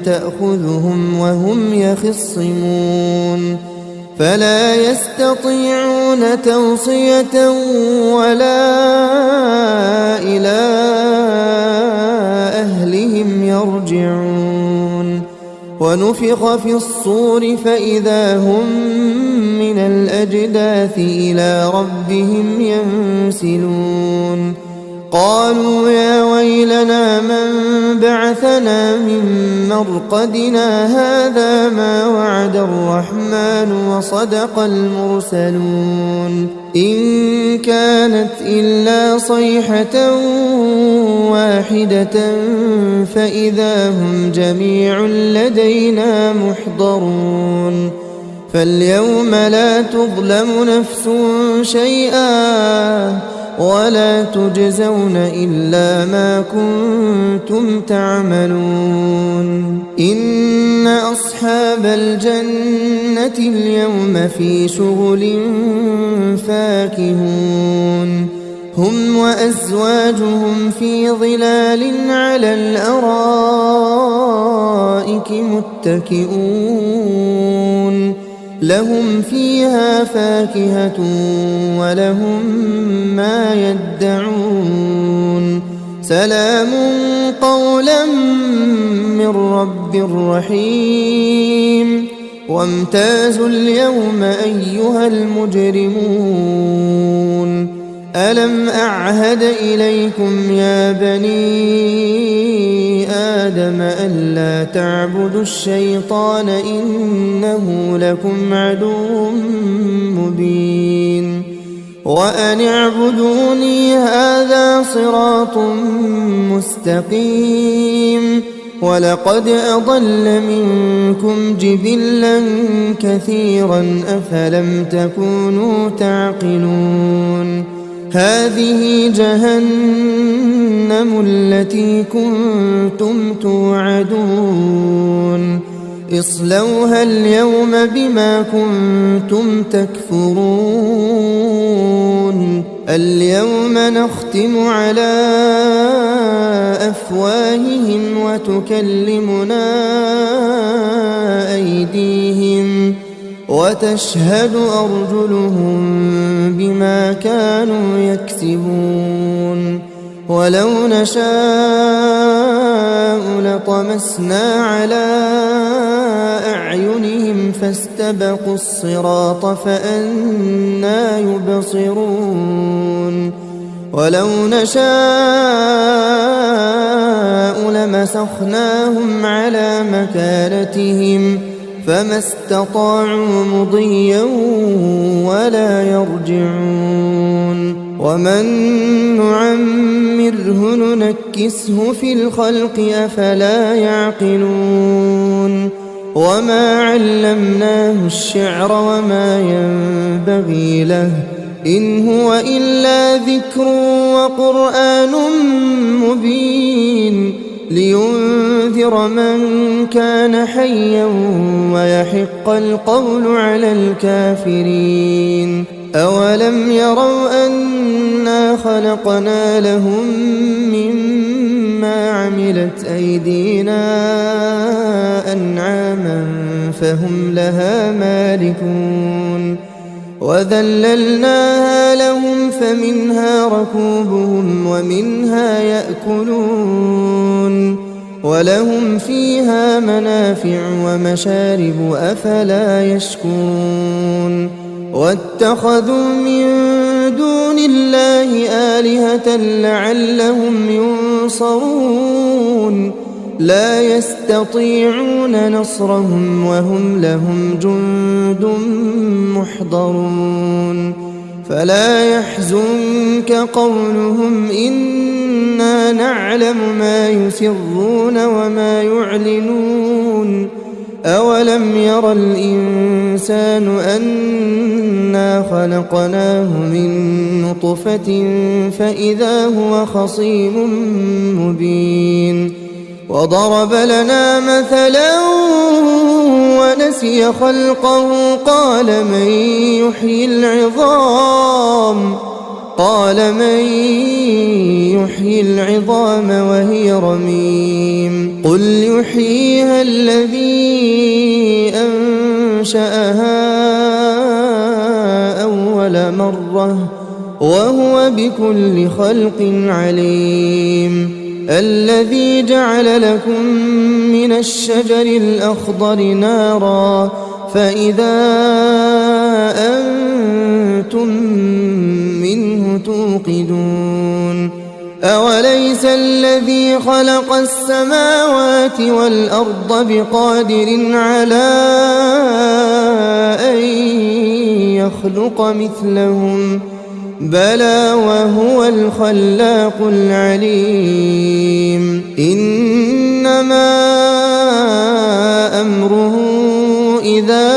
تأخذهم وهم يخصمون فلا يستطيعون توصية ولا إلى أهلهم يرجعون ونفخ في الصور فإذا هم من الأجداث إلى ربهم ينسلون قالوا يا ويلنا من بعثنا من مرقدنا هذا ما وعد الرحمن وصدق المرسلون إن كانت إلا صيحة واحدة فإذا هم جميع لدينا محضرون فاليوم لا تظلم نفس شيئا ولا تجزون إلا ما كنتم تعملون إن أصحاب الجنة اليوم في شغل فاكهون هم وأزواجهم في ظلال على الأرائك متكئون لهم فيها فاكهة ولهم ما يدعون سلام قولا من رب رحيم وامتازوا اليوم أيها المجرمون ألم أعهد إليكم يا بني آدم ألا تعبدوا الشيطان إنه لكم عدو مبين وأن اعبدوني هذا صراط مستقيم ولقد أضل منكم جبلا كثيرا أفلم تكونوا تعقلون هذه جهنم التي كنتم توعدون اصلوها اليوم بما كنتم تكفرون اليوم نختم على أفواههم وتكلمنا أيديهم وتشهد أرجلهم بما كانوا يكسبون ولو نشاء لطمسنا على أعينهم فاستبقوا الصراط فأنى يبصرون ولو نشاء لمسخناهم على مكانتهم فما استطاعوا مضيا ولا يرجعون ومن نعمره ننكسه في الخلق أفلا يعقلون وما علمناه الشعر وما ينبغي له إن هو إلا ذكر وقرآن مبين لينذر من كان حيا ويحق القول على الكافرين أولم يروا أنا خلقنا لهم مما عملت أيدينا أنعاما فهم لها مالكون وذللناها لهم فمنها ركوبهم ومنها يأكلون ولهم فيها منافع ومشارب أفلا يشكرون واتخذوا من دون الله آلهة لعلهم ينصرون لا يستطيعون نصرهم وهم لهم جند محضرون فلا يحزنك قولهم إنا نعلم ما يسرون وما يعلنون أولم ير الإنسان أنا خلقناه من نطفة فإذا هو خصيم مبين وضرب لنا مثلا ونسي خلقه قال من يحيي العظام وهي رميم قل يحييها الذي أنشأها مرة وهو بكل خلق عليم. الذي جعل لكم من الشجر الأخضر نارا فإذا أنتم منه توقدون. أوليس الذي خلق السماوات والأرض بقادر على أن يخلق مثلهم بلى وهو الخلاق العليم. إنما أمره إذا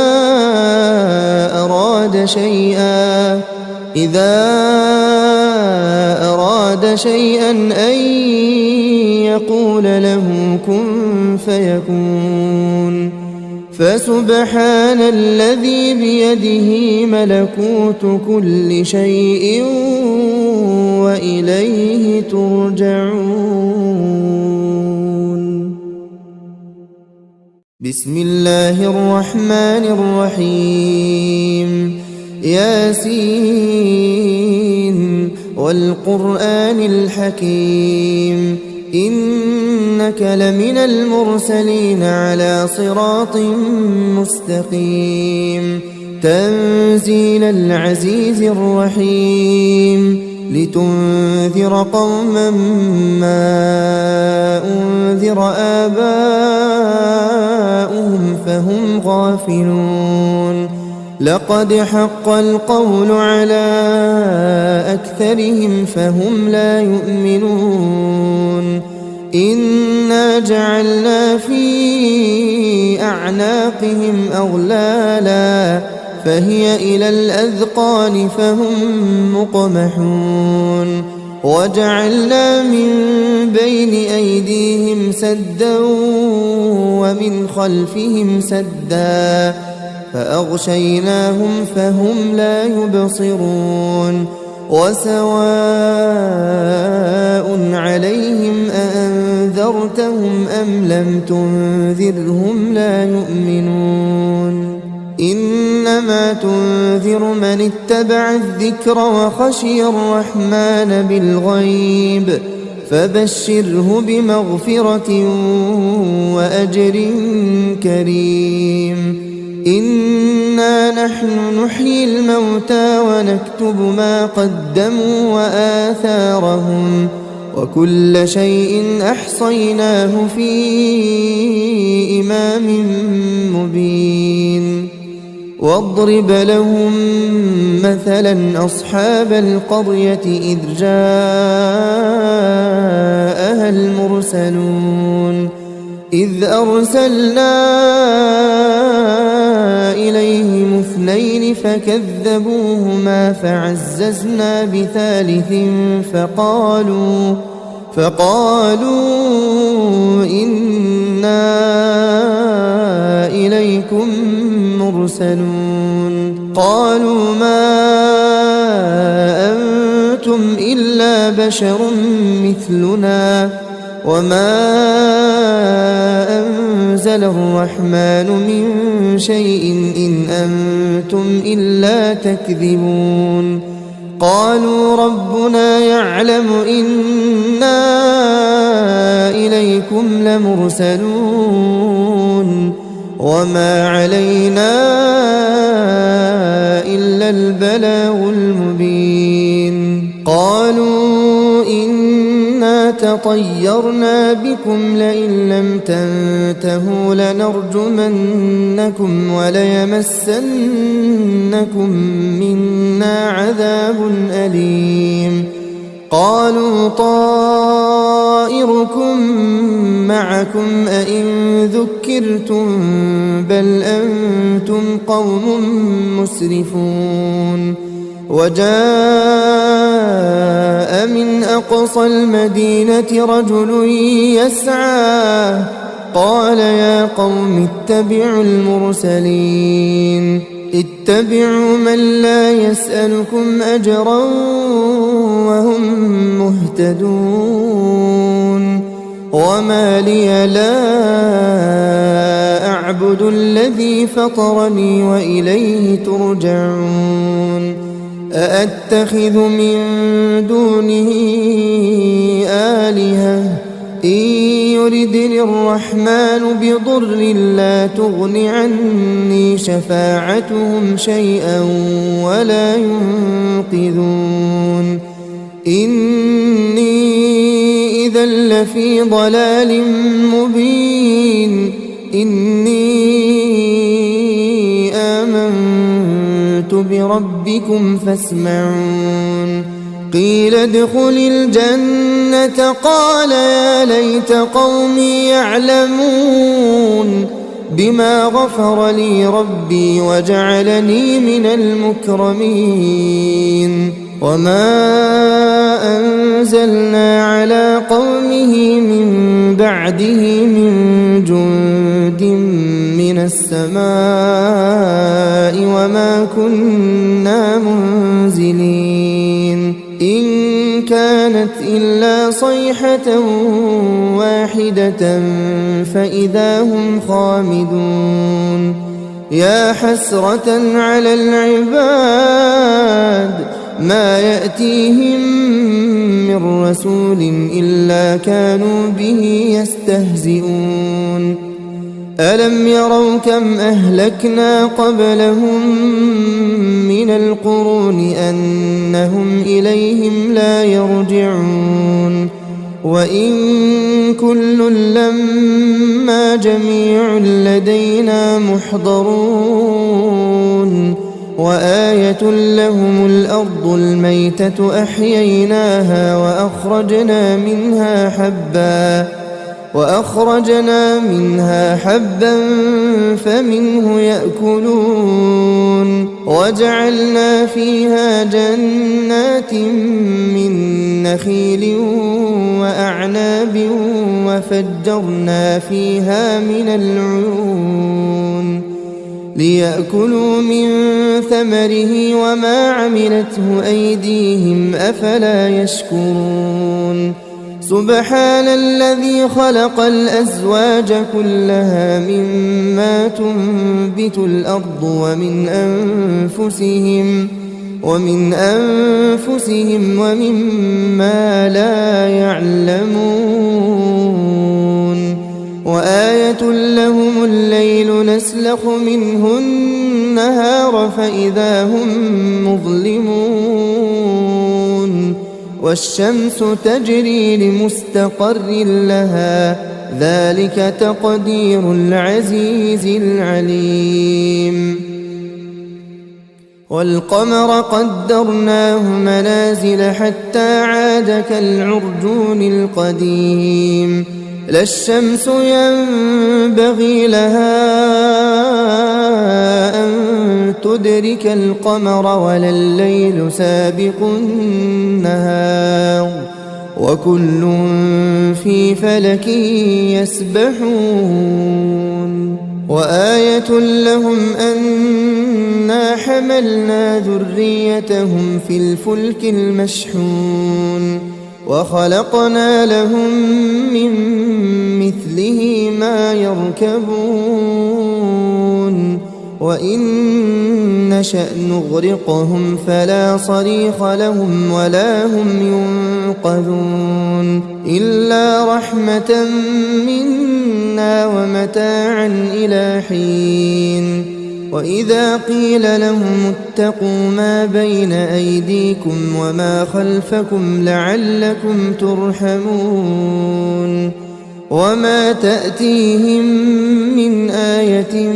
أراد شيئا أن يقول له كن فيكون. فسبحان الذي بيده ملكوت كل شيء وإليه ترجعون. بسم الله الرحمن الرحيم. ياسين والقرآن الحكيم إنك لمن المرسلين على صراط مستقيم. تنزيل العزيز الرحيم لتنذر قوما ما أنذر آباؤهم فهم غافلون. لقد حق القول على أكثرهم فهم لا يؤمنون. إنا جعلنا في أعناقهم أغلالا فهي إلى الأذقان فهم مقمحون. وجعلنا من بين أيديهم سدا ومن خلفهم سدا فأغشيناهم فهم لا يبصرون. وسواء عليهم أأنذرتهم أم لم تنذرهم لا يؤمنون. إنما تنذر من اتبع الذكر وخشي الرحمن بالغيب فبشره بمغفرة وأجر كريم. إنا نحن نحيي الموتى ونكتب ما قدموا وآثارهم وكل شيء أحصيناه في إمام مبين. واضرب لهم مثلا أصحاب القرية إذ جاءها المرسلون إذ أرسلنا إليهم اثنين فكذبوهما فعززنا بثالث فقالوا إنا إليكم مرسلون. قالوا ما أنتم إلا بشر مثلنا وما أنزل الرحمن من شيء إن أنتم إلا تكذبون. قالوا ربنا يعلم إنا إليكم لمرسلون وما علينا إلا البلاغ المبين. قالوا إنا تطيرنا بكم لئن لم تنتهوا لنرجمنكم وليمسنكم منا عذاب أليم. قالوا طائركم معكم أئن ذكرتم بل أنتم قوم مسرفون. وجاء من أقصى المدينة رجل يسعى قال يا قوم اتبعوا المرسلين اتبعوا من لا يسألكم أجرا وهم مهتدون. وما لي لا أعبد الذي فطرني وإليه ترجعون. أأتخذ من دونه آلهة إن يردني الرحمن بضر لا تغن عني شفاعتهم شيئا ولا ينقذون إني إذا لفي ضلال مبين إني آمنت بربكم فاسمعون قيل ادخل الجنة قال يا ليت قومي يعلمون بما غفر لي ربي وجعلني من المكرمين وما أنزلنا على قومه من بعده من جند من السماء وما كنا منزلين إن كانت إلا صيحة واحدة فإذا هم خامدون يا حسرة على العباد ما يأتيهم من رسول إلا كانوا به يستهزئون ألم يروا كم أهلكنا قبلهم من القرون أنهم إليهم لا يرجعون وإن كل لما جميع لدينا محضرون وآية لهم الأرض الميتة أحييناها وأخرجنا منها حبا فمنه يأكلون وجعلنا فيها جنات من نخيل وأعناب وفجرنا فيها من العيون ليأكلوا من ثمره وما عملته أيديهم أفلا يشكرون سبحان الذي خلق الأزواج كلها مما تنبت الأرض ومن أنفسهم ومما لا يعلمون وآية لهم الليل نسلخ منه النهار فإذا هم مظلمون والشمس تجري لمستقر لها ذلك تقدير العزيز العليم والقمر قدرناه منازل حتى عاد كالعرجون القديم لا الشمس ينبغي لها أن تدرك القمر ولا الليل سابق النهار وكل في فلك يسبحون وآية لهم أنا حملنا ذريتهم في الفلك المشحون وخلقنا لهم من مثله ما يركبون وإن نشأ نغرقهم فلا صريخ لهم ولا هم ينقذون إلا رحمة منا ومتاعا إلى حين وإذا قيل لهم اتقوا ما بين أيديكم وما خلفكم لعلكم ترحمون وما تأتيهم من آية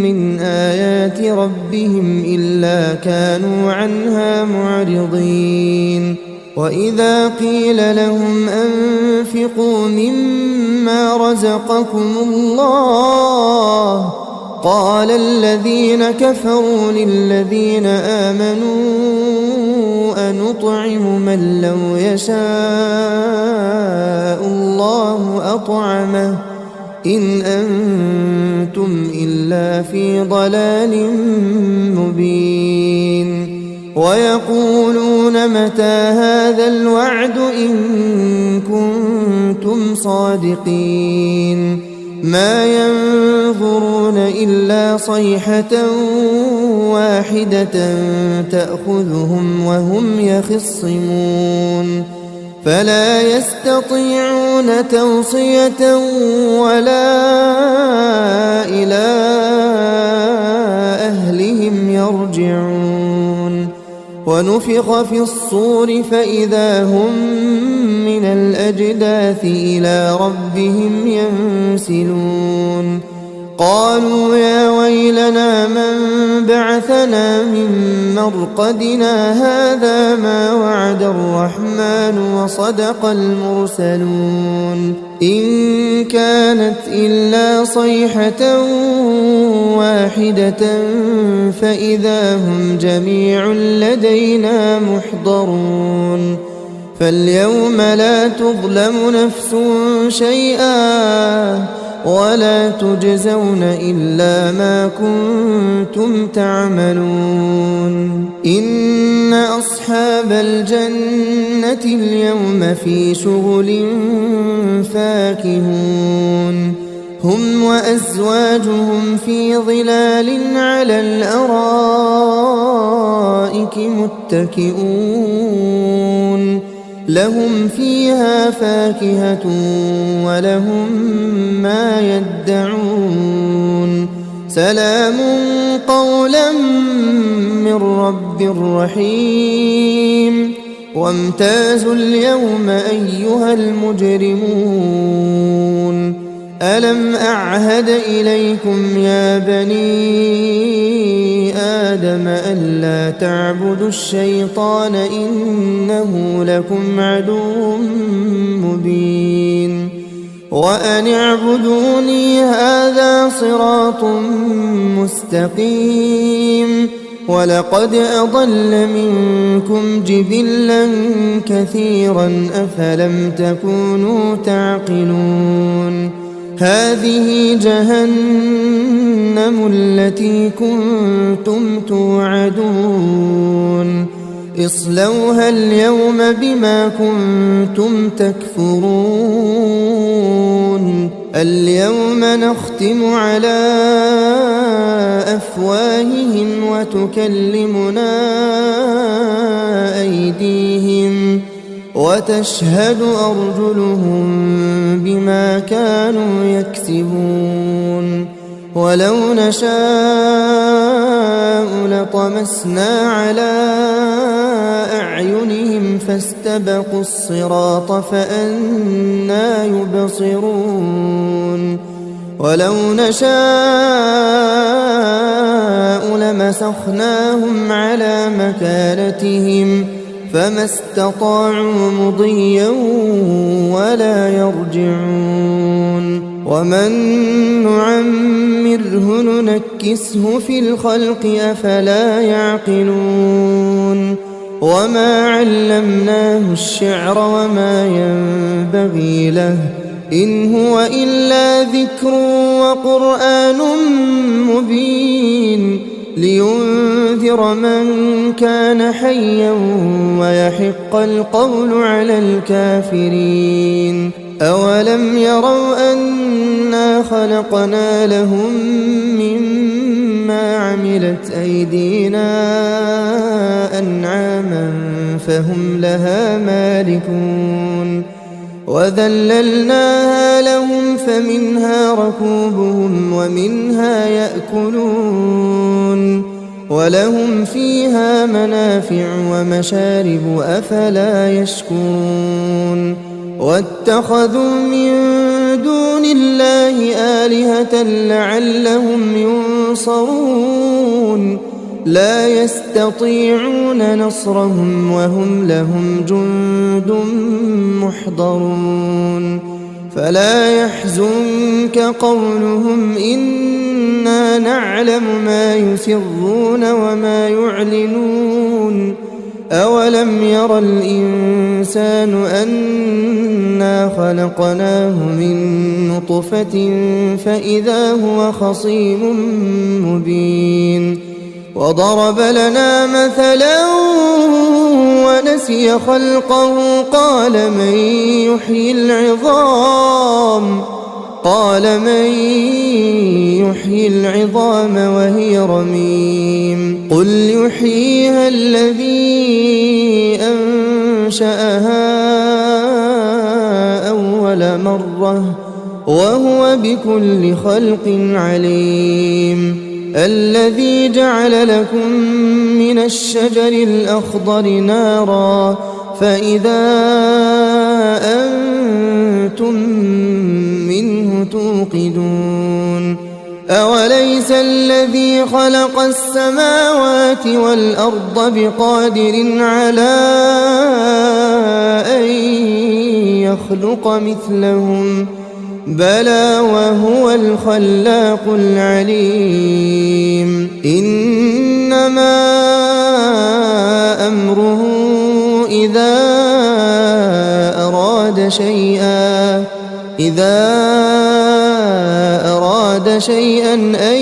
من آيات ربهم إلا كانوا عنها معرضين وإذا قيل لهم أنفقوا مما رزقكم الله قال الذين كفروا للذين آمنوا أنطعم من لو يشاء الله أطعمه إن أنتم إلا في ضلال مبين ويقولون متى هذا الوعد إن كنتم صادقين ما ينظرون إلا صيحة واحدة تأخذهم وهم يخصمون فلا يستطيعون توصية ولا إلى أهلهم يرجعون ونفخ في الصور فإذا هم من الأجداث إلى ربهم ينسلون قالوا يا ويلنا من بعثنا من مرقدنا هذا ما وعد الرحمن وصدق المرسلون إن كانت إلا صيحة واحدة فإذا هم جميع لدينا محضرون فاليوم لا تظلم نفس شيئا ولا تجزون إلا ما كنتم تعملون إن أصحاب الجنة اليوم في شغل فاكهون هم وأزواجهم في ظلال على الأرائك متكئون لهم فيها فاكهة ولهم ما يدعون سلام قولا من رب رحيم وامتازوا اليوم أيها المجرمون ألم أعهد إليكم يا بني آدم ألا تعبدوا الشيطان إنه لكم عدو مبين وأن اعبدوني هذا صراط مستقيم ولقد أضل منكم جبلا كثيرا أفلم تكونوا تعقلون هذه جهنم التي كنتم توعدون اصلوها اليوم بما كنتم تكفرون اليوم نختم على أفواههم وتكلمنا أيديهم وتشهد أرجلهم بما كانوا يكسبون ولو نشاء لطمسنا على أعينهم فاستبقوا الصراط فأنى يبصرون ولو نشاء لمسخناهم على مكانتهم فما استطاعوا مضيا ولا يرجعون ومن نعمره ننكسه في الخلق أفلا يعقلون وما علمناه الشعر وما ينبغي له إن هو إلا ذكر وقرآن مبين لينذر من كان حيا ويحق القول على الكافرين أولم يروا أنا خلقنا لهم مما عملت أيدينا أنعاما فهم لها مالكون وذللناها لهم فمنها ركوبهم ومنها يأكلون ولهم فيها منافع ومشارب أفلا يشكرون واتخذوا من دون الله آلهة لعلهم ينصرون لا يستطيعون نصرهم وهم لهم جند محضرون فلا يحزنك قولهم إنا نعلم ما يسرون وما يعلنون أولم ير الإنسان أنا خلقناه من نطفة فإذا هو خصيم مبين وضرب لنا مثلا ونسي خلقه قال من يحيي العظام قال من يحيي العظام وهي رميم قل يحييها الذي أنشأها أول مرة وهو بكل خلق عليم الذي جعل لكم من الشجر الأخضر نارا فإذا أنتم منه توقدون أوليس الذي خلق السماوات والأرض بقادر على أن يخلق مثلهم بلى وهو الخلاق العليم إنما أمره إذا أراد شيئا أن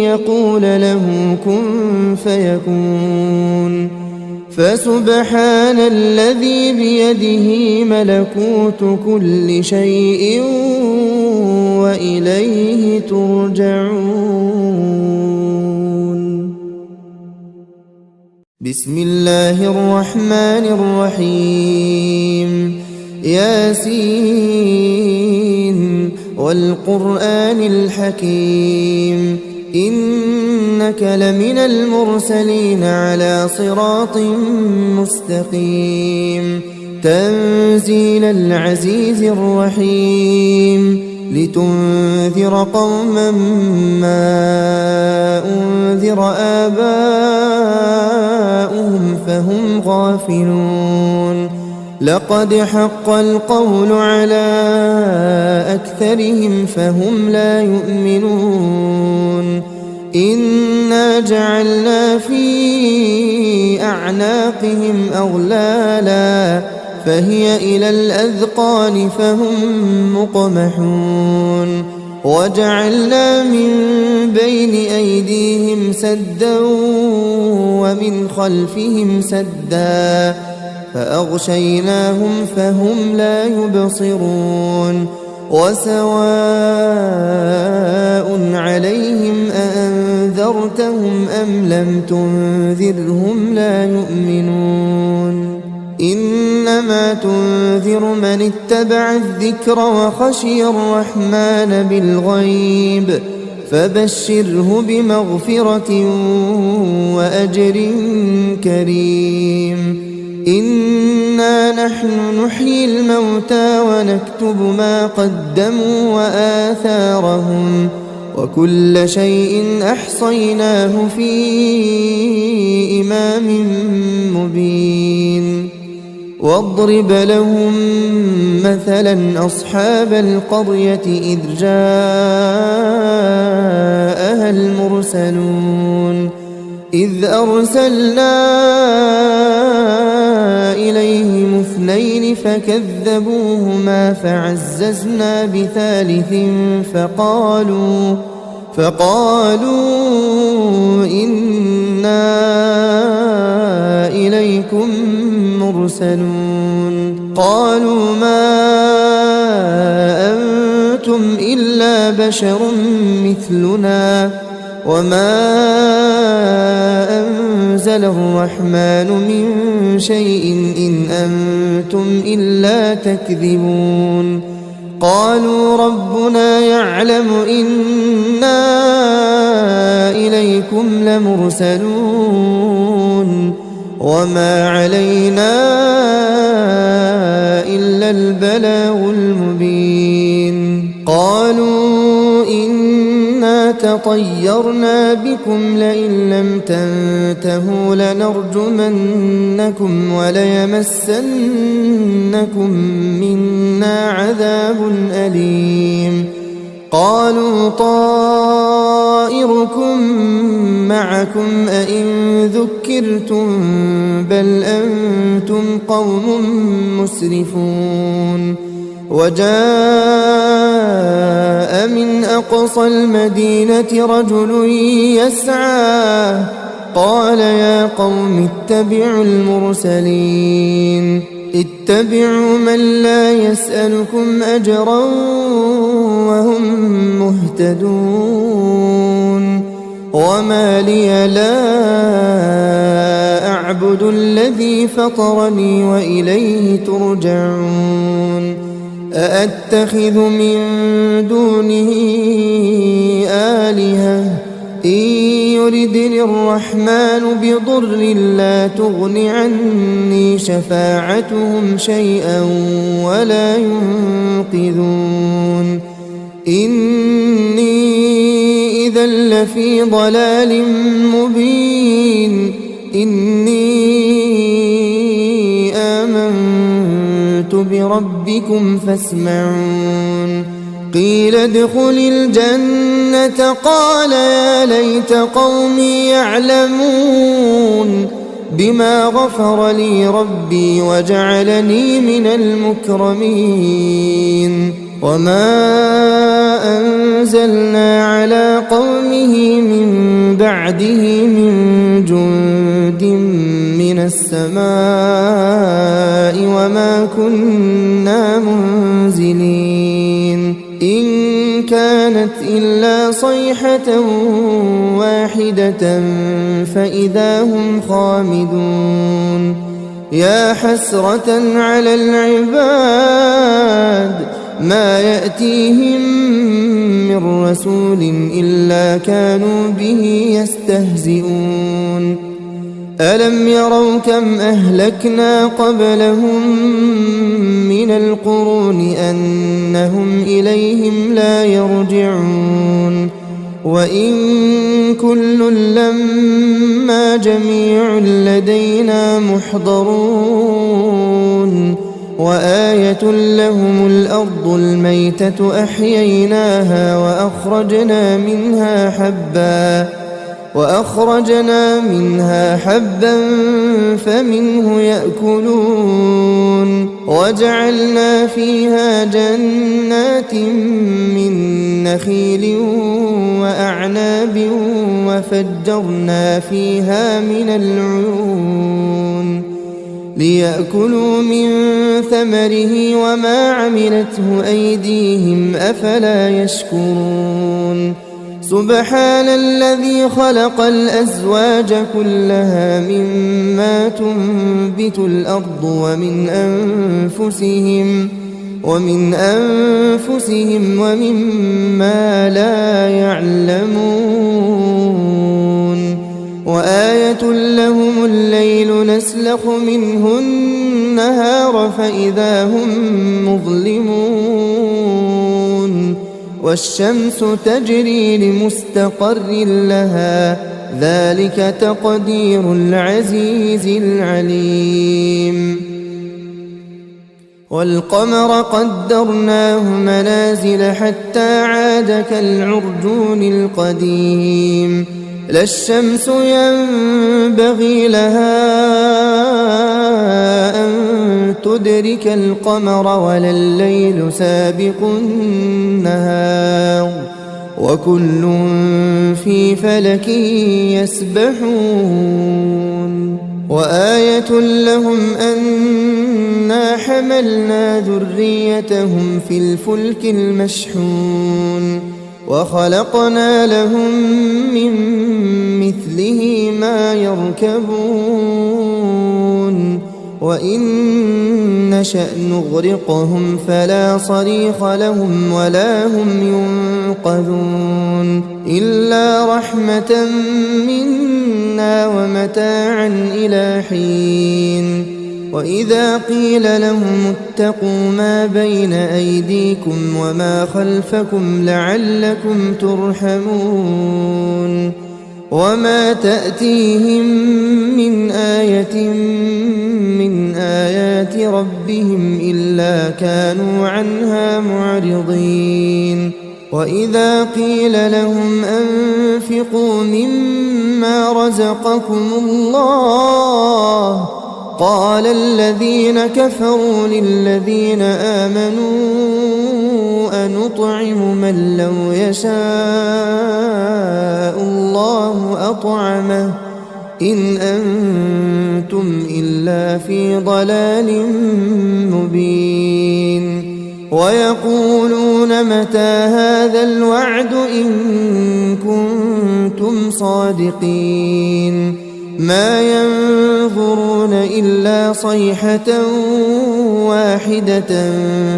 يقول له كن فيكون فسبحان الذي بيده ملكوت كل شيء وإليه ترجعون بسم الله الرحمن الرحيم ياسين والقرآن الحكيم إنك لمن المرسلين على صراط مستقيم تنزيل العزيز الرحيم لتنذر قوما ما أنذر آباؤهم فهم غافلون لقد حق القول على أكثرهم فهم لا يؤمنون إنا جعلنا في أعناقهم أغلالا فهي إلى الأذقان فهم مقمحون وجعلنا من بين أيديهم سدا ومن خلفهم سدا فأغشيناهم فهم لا يبصرون وسواء عليهم أأنذرتهم أم لم تنذرهم لا يؤمنون إنما تنذر من اتبع الذكر وخشي الرحمن بالغيب فبشره بمغفرة وأجر كريم إنا نحن نحيي الموتى ونكتب ما قدموا وآثارهم وكل شيء أحصيناه في إمام مبين واضرب لهم مثلا أصحاب القرية إذ جاءها المرسلون إذ أرسلنا إليهم اثنين فكذبوهما فعززنا بثالث فقالوا إنا إليكم مرسلون قالوا ما أنتم إلا بشر مثلنا وما أنزل الرحمن من شيء إن أنتم إلا تكذبون قالوا ربنا يعلم إنا إليكم لمرسلون وما علينا إلا البلاغ المبين قالوا إنا تطيرنا بكم لئن لم تنتهوا لنرجمنكم وليمسنكم منا عذاب أليم قالوا طائركم معكم أئن ذكرتم بل أنتم قوم مسرفون وجاء من أقصى المدينة رجل يسعى قال يا قوم اتبعوا المرسلين اتبعوا من لا يسألكم أجرا وهم مهتدون وما لي لا أعبد الذي فطرني وإليه ترجعون أأتخذ من دونه آلهة إن يردني الرحمن بضر لا تغن عني شفاعتهم شيئا ولا ينقذون إني إذا لفي ضلال مبين إني آمنت بربكم فاسمعون قيل ادخل الجنة قال يا ليت قومي يعلمون بما غفر لي ربي وجعلني من المكرمين وما أنزلنا على قومه من بعده من جند من السماء وما كنا منزلين إن كانت إلا صيحة واحدة فإذا هم خامدون يا حسرة على العباد ما يأتيهم من رسول إلا كانوا به يستهزئون ألم يروا كم أهلكنا قبلهم من القرون أنهم إليهم لا يرجعون وإن كل لما جميع لدينا محضرون وآية لهم الأرض الميتة أحييناها وأخرجنا منها حبا فمنه يأكلون وجعلنا فيها جنات من نخيل وأعناب وفجرنا فيها من العيون ليأكلوا من ثمره وما عملته أيديهم أفلا يشكرون سبحان الذي خلق الأزواج كلها مما تنبت الأرض ومن أنفسهم ومما لا يعلمون وآية لهم الليل نسلخ منه النهار فإذا هم مظلمون والشمس تجري لمستقر لها ذلك تقدير العزيز العليم والقمر قدرناه منازل حتى عاد كالعرجون القديم لا الشمس ينبغي لها أن تدرك القمر ولا الليل سابق النهار وكل في فلك يسبحون وآية لهم أنا حملنا ذريتهم في الفلك المشحون وخلقنا لهم من مثله ما يركبون وإن نشأ نغرقهم فلا صريخ لهم ولا هم ينقذون إلا رحمة منا ومتاعا إلى حين وإذا قيل لهم اتقوا ما بين أيديكم وما خلفكم لعلكم ترحمون وما تأتيهم من آية من آيات ربهم إلا كانوا عنها معرضين وإذا قيل لهم أنفقوا مما رزقكم الله قال الذين كفروا للذين آمنوا أنطعم من لو يشاء الله أطعمه إن أنتم إلا في ضلال مبين ويقولون متى هذا الوعد إن كنتم صادقين ما ينظرون إلا صيحة واحدة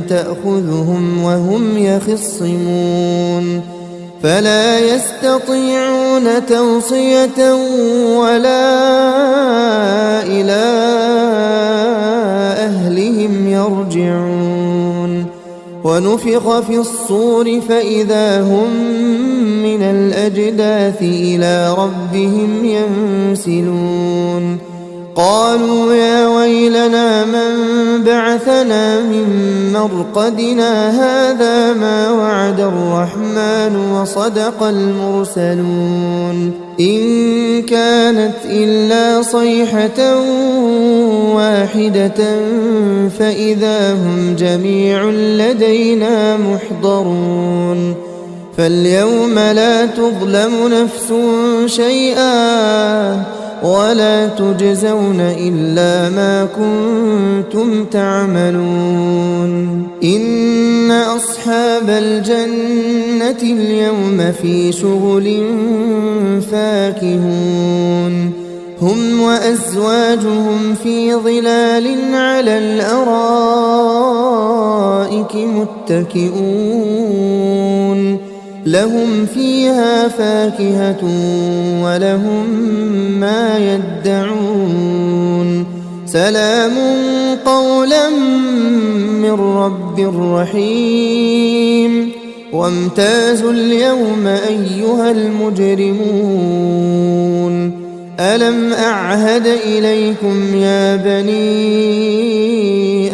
تأخذهم وهم يخصمون فلا يستطيعون توصية ولا إلى أهلهم يرجعون ونفخ في الصور فإذا هم من الأجداث إلى ربهم ينسلون قالوا يا ويلنا من بعثنا من مرقدنا هذا ما وعد الرحمن وصدق المرسلون إن كانت إلا صيحة واحدة فإذا هم جميع لدينا محضرون فاليوم لا تظلم نفس شيئا ولا تجزون إلا ما كنتم تعملون إن أصحاب الجنة اليوم في شغل فاكهون هم وأزواجهم في ظلال على الأرائك متكئون لهم فيها فاكهة ولهم ما يدعون سلام قولا من رب رحيم وامتازوا اليوم أيها المجرمون ألم أعهد إليكم يا بني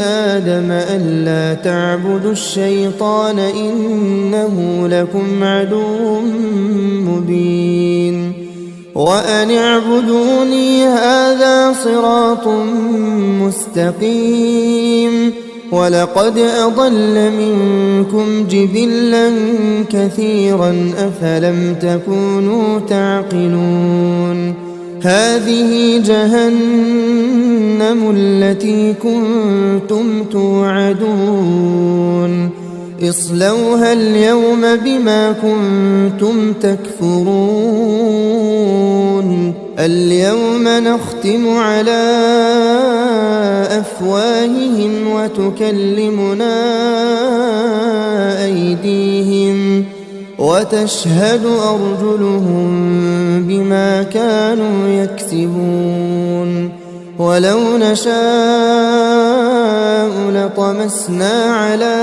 آدم ألا تعبدوا الشيطان إنه لكم عدو مبين وأن اعبدوني هذا صراط مستقيم ولقد أضل منكم جبلا كثيرا أفلم تكونوا تعقلون هذه جهنم التي كنتم توعدون اصلوها اليوم بما كنتم تكفرون اليوم نختم على أفواههم وتكلمنا أيديهم وتشهد أرجلهم بما كانوا يكسبون ولو نشاء لطمسنا على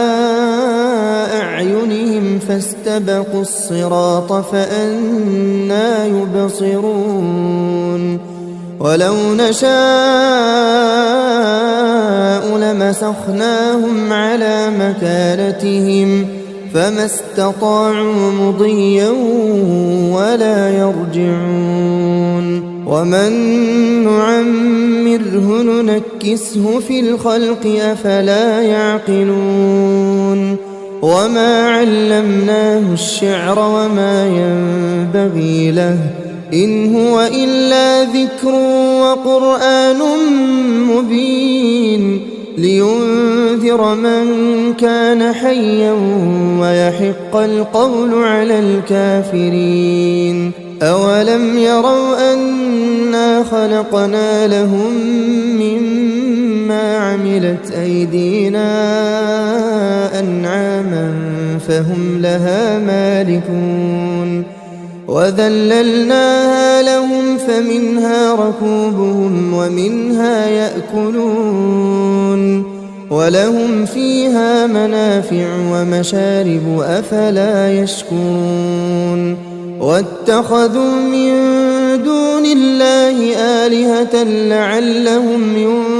أعينهم فاستبقوا الصراط فأنى يبصرون ولو نشاء لمسخناهم على مكانتهم فما استطاعوا مضيا ولا يرجعون ومن نعمره ننكسه في الخلق أفلا يعقلون وما علمناه الشعر وما ينبغي له إن هو إلا ذكر وقرآن مبين لينذر من كان حيا ويحق القول على الكافرين أولم يروا أنا خلقنا لهم مما عملت أيدينا أنعاما فهم لها مالكون وذللناها لهم فمنها ركوبهم ومنها يأكلون ولهم فيها منافع ومشارب أفلا يشكرون واتخذوا من دون الله آلهة لعلهم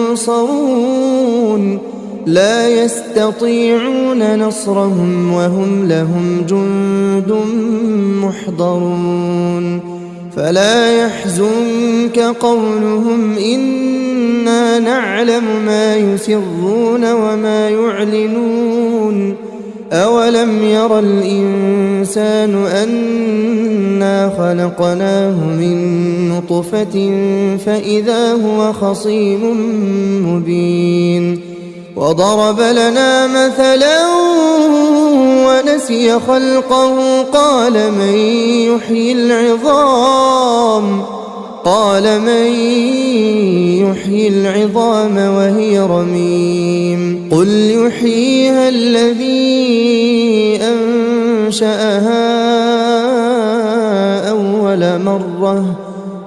ينصرون لا يستطيعون نصرهم وهم لهم جند محضرون فلا يحزنك قولهم إنا نعلم ما يسرون وما يعلنون أولم ير الإنسان أنا خلقناه من نطفة فإذا هو خصيم مبين وضرب لنا مثلا ونسي خلقه قال من يحيي العظام وهي رميم قل يحييها الذي أنشأها أول مرة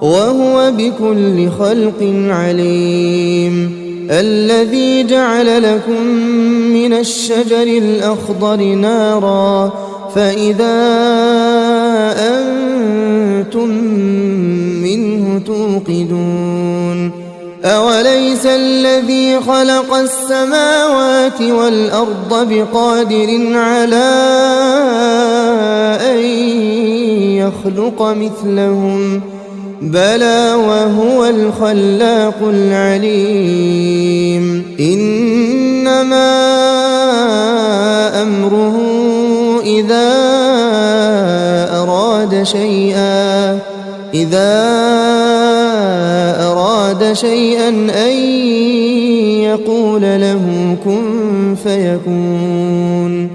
وهو بكل خلق عليم الذي جعل لكم من الشجر الأخضر نارا فإذا أنتم منه توقدون أوليس الذي خلق السماوات والأرض بقادر على أن يخلق مثلهم بلى وهو الخلاق العليم إنما أمره إذا أراد شيئا أن يقول له كن فيكون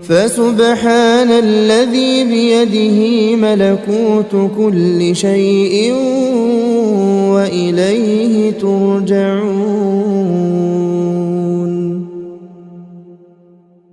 فسبحان الذي بيده ملكوت كل شيء وإليه ترجعون